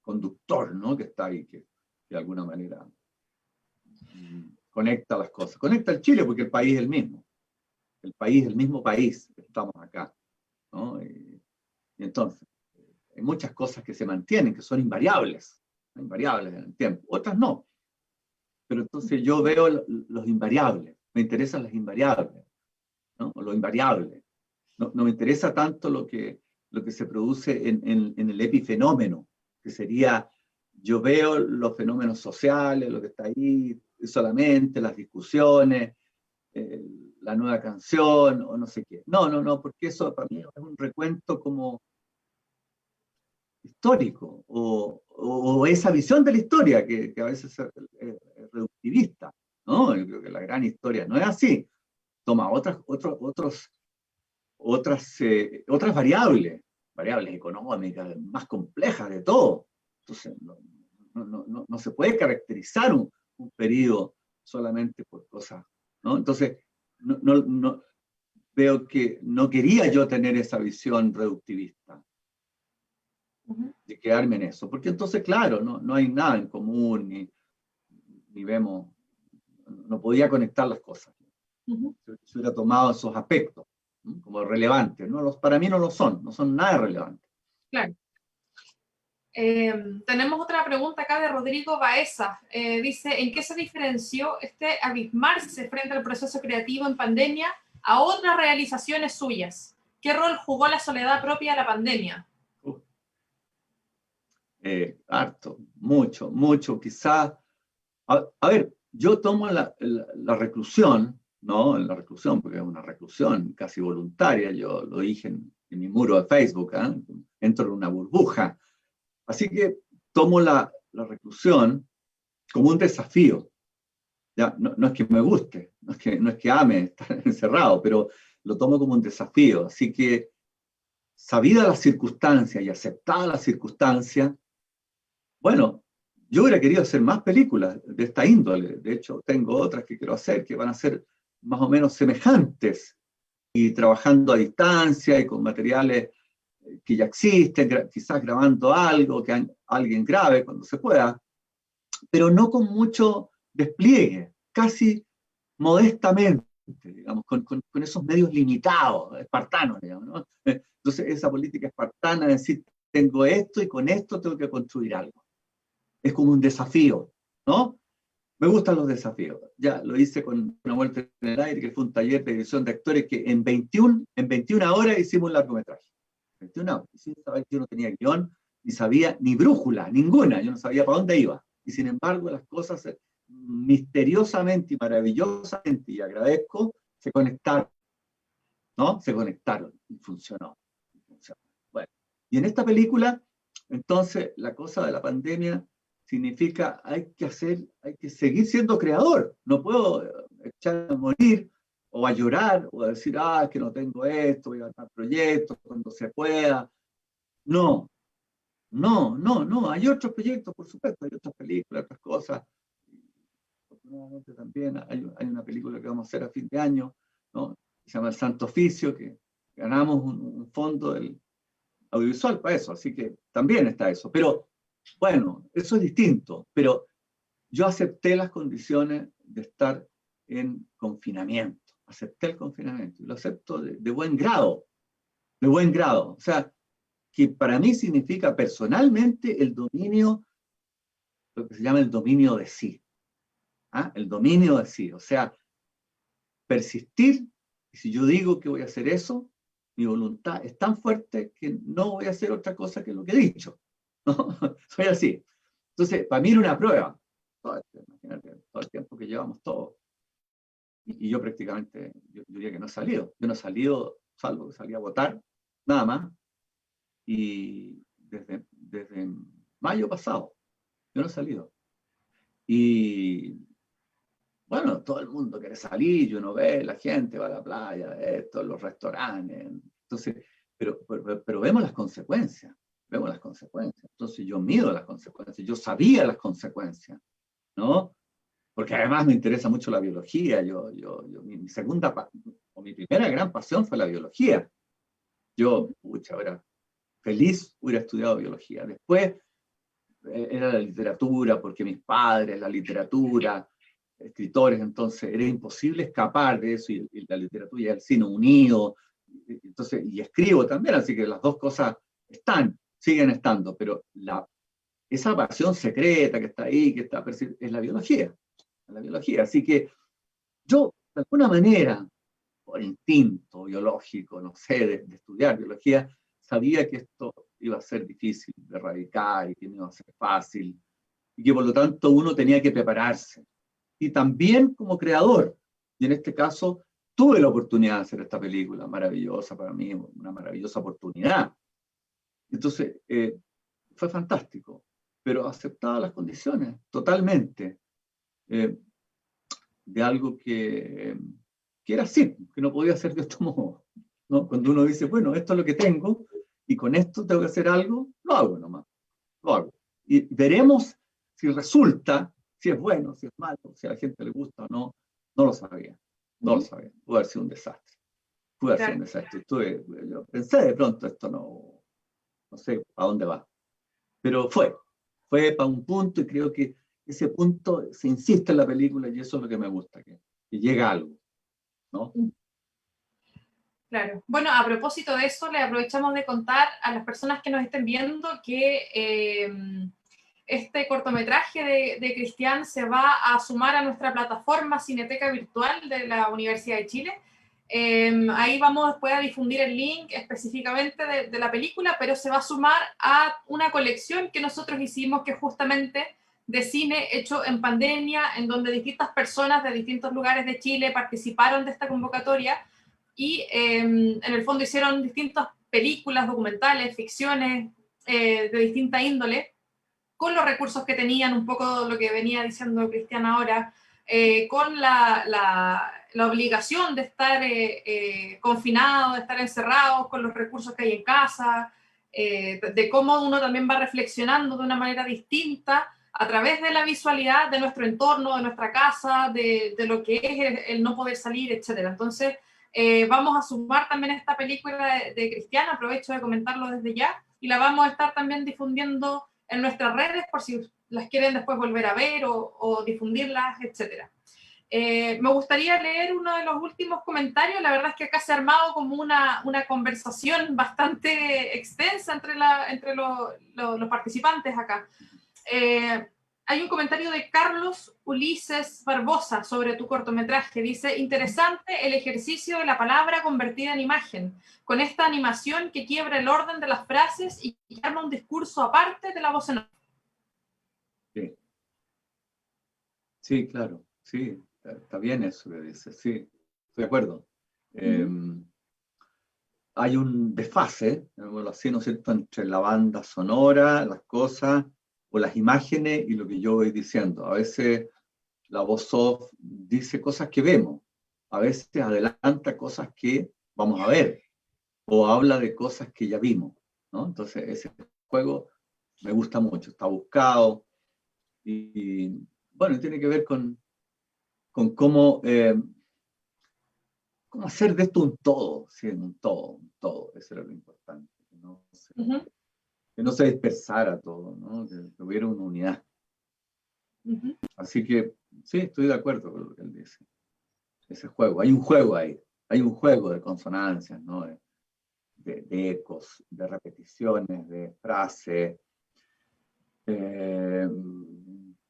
conductor, ¿no? Que está ahí, que de alguna manera conecta las cosas. Conecta el Chile porque el país es el mismo. El país es el mismo país, estamos acá, ¿no? Y entonces, hay muchas cosas que se mantienen, que son invariables en el tiempo. Otras no. Pero entonces yo veo los invariables, me interesan las invariables, ¿no? Lo invariable. No me interesa tanto lo que se produce en el epifenómeno, que sería, yo veo los fenómenos sociales, lo que está ahí, solamente las discusiones, la nueva canción, o no sé qué. No, porque eso para mí es un recuento como histórico, o esa visión de la historia, que a veces es reductivista, ¿no? Yo creo que la gran historia no es así. Toma otras variables económicas, más complejas de todo. Entonces, no se puede caracterizar un periodo solamente por cosas, ¿no? Entonces, veo que no quería yo tener esa visión reductivista, de quedarme en eso, porque entonces, claro, no hay nada en común, ni vemos, no podía conectar las cosas. Se hubiera tomado esos aspectos, ¿no? Como relevantes, ¿no? Para mí no son nada relevantes. Claro. Tenemos otra pregunta acá de Rodrigo Baeza. Dice, ¿en qué se diferenció este abismarse frente al proceso creativo en pandemia a otras realizaciones suyas? ¿Qué rol jugó la soledad propia de la pandemia? Harto, mucho, quizás. A ver, yo tomo la reclusión, ¿no? La reclusión, porque es una reclusión casi voluntaria, yo lo dije en mi muro de Facebook, entro en una burbuja. Así que tomo la reclusión como un desafío. Ya, no es que me guste, no es que ame estar encerrado, pero lo tomo como un desafío. Así que, sabida las circunstancias y aceptada las circunstancias, bueno, yo hubiera querido hacer más películas de esta índole. De hecho, tengo otras que quiero hacer que van a ser más o menos semejantes y trabajando a distancia y con materiales que ya existen, quizás grabando algo, que alguien grabe cuando se pueda, pero no con mucho despliegue, casi modestamente, digamos, con esos medios limitados, espartanos, digamos, ¿no? Entonces, esa política espartana de decir, tengo esto y con esto tengo que construir algo. Es como un desafío, ¿no? Me gustan los desafíos. Ya lo hice con Una vuelta en el aire, que fue un taller de dirección de actores que en 21 horas hicimos un largometraje. 21 horas. Y sin saber que yo no tenía guión, ni sabía, ni brújula, ninguna. Yo no sabía para dónde iba. Y sin embargo, las cosas misteriosamente y maravillosamente, y agradezco, se conectaron, ¿no? Se conectaron y funcionó. Bueno, y en esta película, entonces, la cosa de la pandemia significa hay que seguir siendo creador. No puedo echar a morir o a llorar o a decir, es que no tengo esto, voy a armar proyectos cuando se pueda. No, hay otros proyectos, por supuesto, hay otras películas, otras cosas. Afortunadamente también hay una película que vamos a hacer a fin de año, ¿no? Se llama El Santo Oficio, que ganamos un fondo del audiovisual para eso, así que también está eso. Pero bueno, eso es distinto, pero yo acepté las condiciones de estar en confinamiento, acepté el confinamiento, y lo acepto de buen grado, o sea, que para mí significa personalmente el dominio, lo que se llama el dominio de sí, el dominio de sí, o sea, persistir, y si yo digo que voy a hacer eso, mi voluntad es tan fuerte que no voy a hacer otra cosa que lo que he dicho, ¿no? Soy así. Entonces, para mí era una prueba. Imagínate, todo el tiempo que llevamos todos. Y yo prácticamente, yo diría que no he salido. Yo no he salido, salvo que salí a votar, nada más. Y desde mayo pasado, yo no he salido. Y bueno, todo el mundo quiere salir, uno ve, la gente va a la playa, esto, los restaurantes. Entonces, pero vemos las consecuencias. Entonces yo mido las consecuencias, yo sabía las consecuencias, ¿no? Porque además me interesa mucho la biología. Mi primera gran pasión fue la biología. Yo, ahora feliz hubiera estudiado biología. Después era la literatura, porque mis padres, la literatura, escritores, entonces era imposible escapar de eso, y la literatura y el cine unido, entonces, y escribo también, así que las dos cosas siguen estando, pero esa pasión secreta que está ahí, es la biología, así que yo, de alguna manera, por instinto biológico, no sé, de estudiar biología, sabía que esto iba a ser difícil de erradicar y que no iba a ser fácil, y que por lo tanto uno tenía que prepararse. Y también como creador, y en este caso tuve la oportunidad de hacer esta película maravillosa para mí, una maravillosa oportunidad. Entonces, fue fantástico, pero aceptaba las condiciones totalmente, de algo que era así, que no podía ser de otro modo, ¿no? Cuando uno dice, bueno, esto es lo que tengo, y con esto tengo que hacer algo, lo hago nomás, lo hago. Y veremos si resulta, si es bueno, si es malo, si a la gente le gusta o no, no lo sabía. Pudo haber sido un desastre. Yo pensé de pronto, esto no sé a dónde va. Pero fue para un punto, y creo que ese punto se insiste en la película, y eso es lo que me gusta, que llega algo, ¿no? Claro. Bueno, a propósito de eso, le aprovechamos de contar a las personas que nos estén viendo que este cortometraje de Cristian se va a sumar a nuestra plataforma Cineteca Virtual de la Universidad de Chile. Ahí vamos después a difundir el link específicamente de la película, pero se va a sumar a una colección que nosotros hicimos, que justamente de cine hecho en pandemia, en donde distintas personas de distintos lugares de Chile participaron de esta convocatoria y en el fondo hicieron distintos películas, documentales, ficciones de distinta índole, con los recursos que tenían, un poco lo que venía diciendo Cristian ahora, con la obligación de estar confinados, de estar encerrados, con los recursos que hay en casa, de cómo uno también va reflexionando de una manera distinta a través de la visualidad de nuestro entorno, de nuestra casa, de lo que es el no poder salir, etc. Entonces, vamos a sumar también esta película de Cristian, aprovecho de comentarlo desde ya, y la vamos a estar también difundiendo en nuestras redes por si las quieren después volver a ver o difundirlas, etc. Me gustaría leer uno de los últimos comentarios. La verdad es que acá se ha armado como una conversación bastante extensa entre los participantes acá. Hay un comentario de Carlos Ulises Barbosa sobre tu cortometraje. Dice, interesante el ejercicio de la palabra convertida en imagen, con esta animación que quiebra el orden de las frases y arma un discurso aparte de la voz en off. Sí. Sí, claro, sí, está bien eso que dices, sí, estoy de acuerdo. Hay un desfase, digámoslo así, ¿no es cierto?, entre la banda sonora, las cosas, o las imágenes y lo que yo voy diciendo. A veces la voz off dice cosas que vemos, a veces adelanta cosas que vamos a ver, o habla de cosas que ya vimos, ¿no? Entonces ese juego me gusta mucho, está buscado, y bueno, tiene que ver con cómo, cómo hacer de esto un todo, ¿sí? Un todo, eso era lo importante, ¿no? Que no se dispersara todo, ¿no? Que hubiera una unidad. Así que sí, estoy de acuerdo con lo que él dice. Ese juego, hay un juego ahí, hay un juego de consonancias, ¿no? De ecos, de repeticiones, de frases,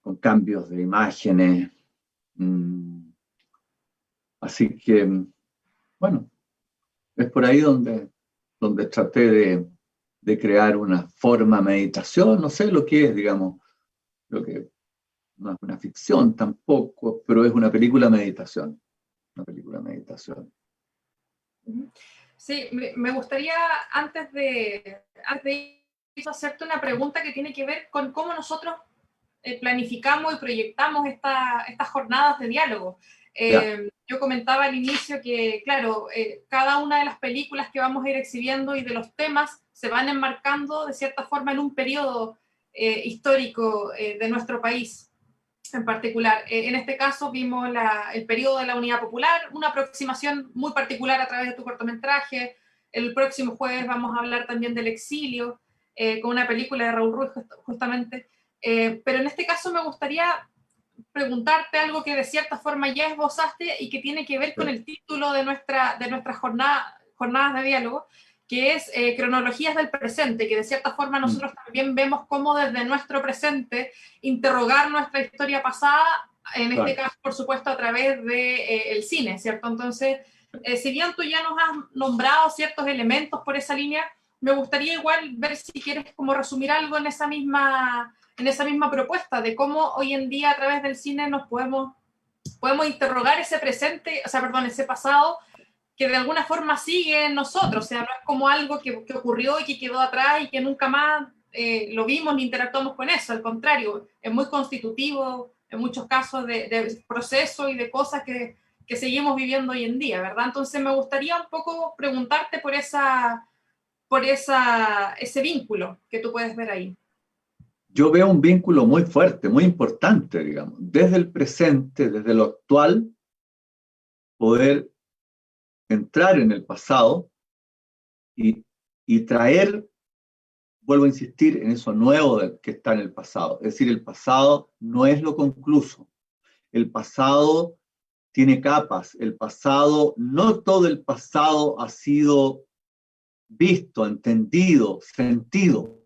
con cambios de imágenes. Así que, bueno, es por ahí donde traté de crear una forma de meditación, no sé lo que es, digamos, lo que no es una ficción tampoco, pero es una película meditación, una película meditación. Sí, me gustaría antes de hacerte una pregunta que tiene que ver con cómo nosotros planificamos y proyectamos estas jornadas de diálogo. Yo comentaba al inicio que, claro, cada una de las películas que vamos a ir exhibiendo y de los temas se van enmarcando de cierta forma en un periodo histórico de nuestro país en particular. En este caso vimos el periodo de la Unidad Popular, una aproximación muy particular a través de tu cortometraje. El próximo jueves vamos a hablar también del exilio, con una película de Raúl Ruiz justamente. Pero en este caso me gustaría preguntarte algo que de cierta forma ya esbozaste y que tiene que ver con el título de nuestra jornadas de diálogo, que es cronologías del presente, que de cierta forma nosotros también vemos cómo desde nuestro presente interrogar nuestra historia pasada, en este caso, por supuesto, a través del cine, ¿cierto? Entonces, si bien tú ya nos has nombrado ciertos elementos por esa línea, me gustaría igual ver si quieres como resumir algo en esa misma propuesta de cómo hoy en día a través del cine nos podemos interrogar ese presente, ese pasado que de alguna forma sigue en nosotros, o sea, no es como algo que ocurrió y que quedó atrás y que nunca más lo vimos ni interactuamos con eso, al contrario, es muy constitutivo en muchos casos de proceso y de cosas que seguimos viviendo hoy en día, ¿verdad? Entonces me gustaría un poco preguntarte por ese vínculo que tú puedes ver ahí. Yo veo un vínculo muy fuerte, muy importante, digamos, desde el presente, desde lo actual, poder entrar en el pasado y traer, vuelvo a insistir, en eso nuevo que está en el pasado. Es decir, el pasado no es lo concluso. El pasado tiene capas. El pasado, no todo el pasado ha sido visto, entendido, sentido.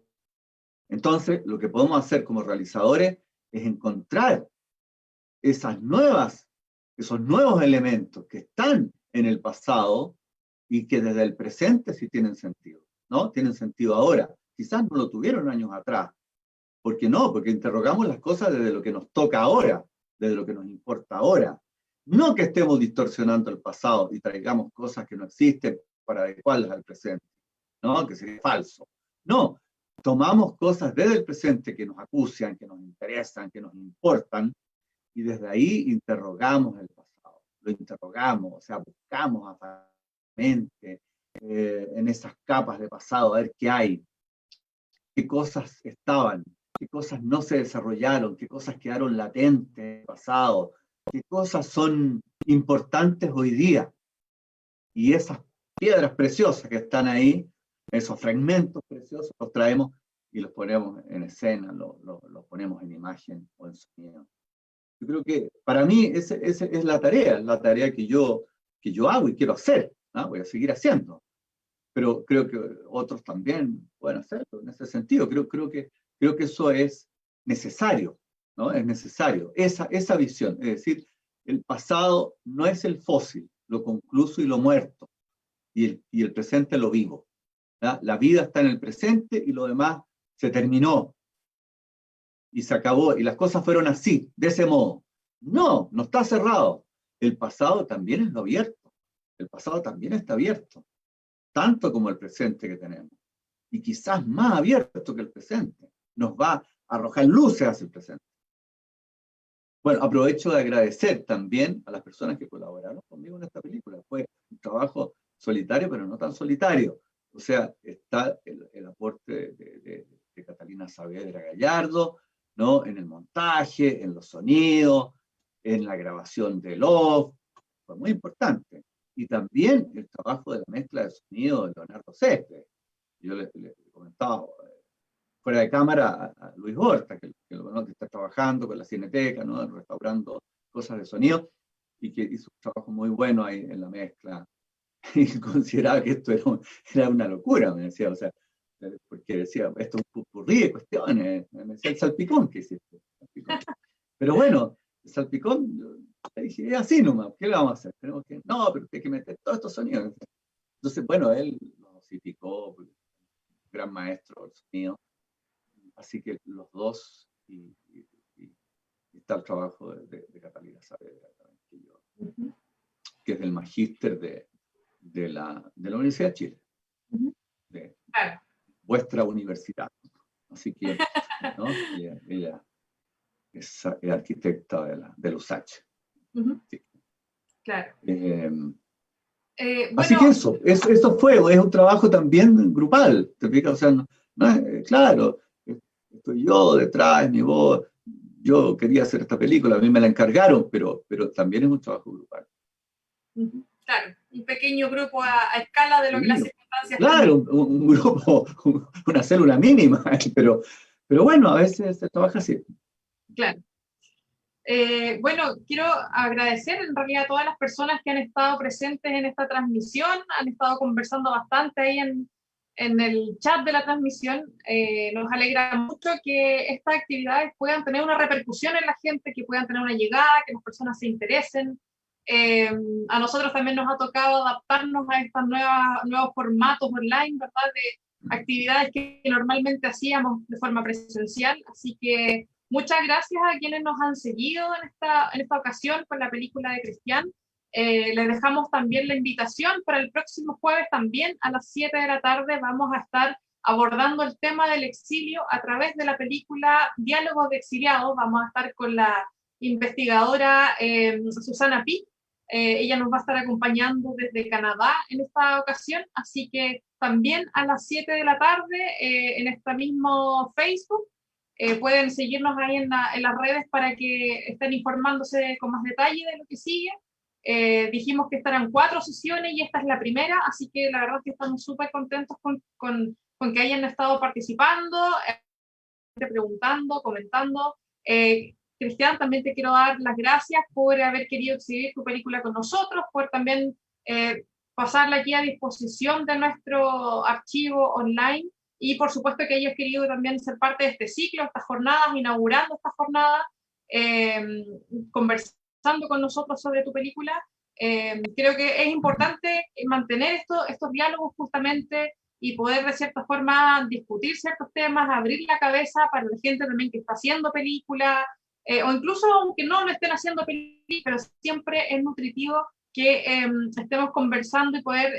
Entonces, lo que podemos hacer como realizadores es encontrar esos nuevos elementos que están en el pasado y que desde el presente sí tienen sentido, ¿no? Tienen sentido ahora. Quizás no lo tuvieron años atrás. ¿Por qué no? Porque interrogamos las cosas desde lo que nos toca ahora, desde lo que nos importa ahora. No que estemos distorsionando el pasado y traigamos cosas que no existen para adecuarlas al presente. ¿no? Que sería falso. No, tomamos cosas desde el presente que nos acucian, que nos interesan, que nos importan, y desde ahí interrogamos el pasado, lo interrogamos, o sea, buscamos afanosamente en esas capas de pasado, a ver qué hay, qué cosas estaban, qué cosas no se desarrollaron, qué cosas quedaron latentes en el pasado, qué cosas son importantes hoy día. Y esas piedras preciosas que están ahí, esos fragmentos preciosos, los traemos y los ponemos en escena, los ponemos en imagen o en sonido. Yo creo que para mí esa es la tarea que yo hago y quiero hacer, ¿no? Voy a seguir haciendo. Pero creo que otros también pueden hacerlo en ese sentido. Creo que eso es necesario, ¿no? Es necesario, esa visión. Es decir, el pasado no es el fósil, lo concluso y lo muerto, y el presente lo vivo. ¿Ya? La vida está en el presente y lo demás se terminó y se acabó, y las cosas fueron así, de ese modo. No está cerrado. El pasado también es lo abierto. El pasado también está abierto, tanto como el presente que tenemos. Y quizás más abierto que el presente. Nos va a arrojar luces hacia el presente. Bueno, aprovecho de agradecer también a las personas que colaboraron conmigo en esta película. Fue un trabajo solitario, pero no tan solitario. O sea, está el aporte de Catalina Saavedra Gallardo, ¿no? En el montaje, en los sonidos, en la grabación de Love. Fue muy importante. Y también el trabajo de la mezcla de sonido de Leonardo Céspedes. Yo le comentaba fuera de cámara a Luis Horta, que está trabajando con la Cineteca, ¿no? Restaurando cosas de sonido, y que hizo un trabajo muy bueno ahí en la mezcla. Y consideraba que esto era una locura, me decía, o sea, porque decía, esto es un popurrí de cuestiones, me decía el salpicón que hiciste. Pero bueno, el salpicón, le dije, es así nomás, ¿qué le vamos a hacer? Tenemos que, no, pero hay que meter todos estos sonidos. Entonces, bueno, él lo dosificó, gran maestro del sonido. Así que los dos, y está el trabajo de Catalina Saavedra, que es del magíster de la Universidad de Chile, de vuestra universidad. Así que, ¿no? Ella es arquitecta de la USACH. Sí. Claro. Así que eso es un trabajo también grupal, ¿te fijas? O sea, claro, estoy yo detrás, mi voz, yo quería hacer esta película, a mí me la encargaron, pero también es un trabajo grupal. Claro, un pequeño grupo a escala de lo que las circunstancias. Claro, un grupo, una célula mínima, pero bueno, a veces se trabaja así. Claro. Bueno, quiero agradecer en realidad a todas las personas que han estado presentes en esta transmisión, han estado conversando bastante ahí en el chat de la transmisión. Nos alegra mucho que estas actividades puedan tener una repercusión en la gente, que puedan tener una llegada, que las personas se interesen. A nosotros también nos ha tocado adaptarnos a estos nuevos formatos online, ¿verdad? De actividades que normalmente hacíamos de forma presencial, así que muchas gracias a quienes nos han seguido en esta ocasión con la película de Cristian. Les dejamos también la invitación para el próximo jueves también a las 7 de la tarde. Vamos a estar abordando el tema del exilio a través de la película Diálogos de Exiliados. Vamos a estar con la investigadora Susana Pi. Ella nos va a estar acompañando desde Canadá en esta ocasión, así que también a las 7 de la tarde en este mismo Facebook pueden seguirnos ahí en las redes para que estén informándose con más detalle de lo que sigue. Dijimos que estarán 4 sesiones y esta es la primera, así que la verdad es que estamos súper contentos con que hayan estado participando, preguntando, comentando. Cristian, también te quiero dar las gracias por haber querido exhibir tu película con nosotros, por también pasarla aquí a disposición de nuestro archivo online y por supuesto que hayas querido también ser parte de este ciclo, estas jornadas, inaugurando esta jornada, conversando con nosotros sobre tu película. Creo que es importante mantener estos diálogos justamente y poder de cierta forma discutir ciertos temas, abrir la cabeza para la gente también que está haciendo película, o incluso aunque no lo estén haciendo películas, pero siempre es nutritivo que estemos conversando y poder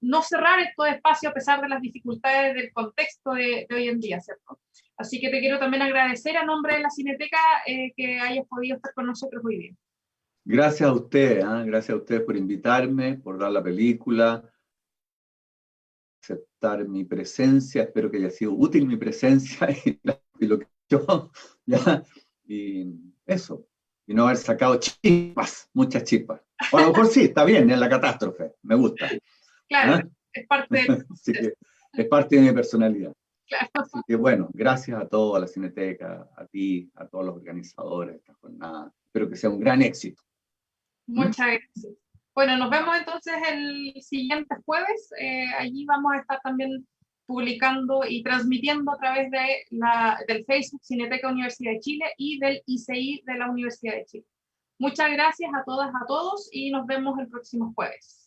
no cerrar estos espacios a pesar de las dificultades del contexto de hoy en día, ¿cierto? Así que te quiero también agradecer a nombre de la Cineteca que hayas podido estar con nosotros hoy día. Gracias a ustedes, gracias a ustedes por invitarme, por dar la película, aceptar mi presencia, espero que haya sido útil mi presencia y lo que yo, ya, y eso, y no haber sacado chispas, muchas chispas. O a lo mejor sí, está bien, en la catástrofe, me gusta. Claro, es parte de... Así que es parte de mi personalidad. Claro. Así que bueno, gracias a todos, a la Cineteca, a ti, a todos los organizadores de esta jornada. Espero que sea un gran éxito. Muchas gracias. Bueno, nos vemos entonces el siguiente jueves. Allí vamos a estar también publicando y transmitiendo a través del Facebook Cineteca Universidad de Chile y del ICI de la Universidad de Chile. Muchas gracias a todas, a todos y nos vemos el próximo jueves.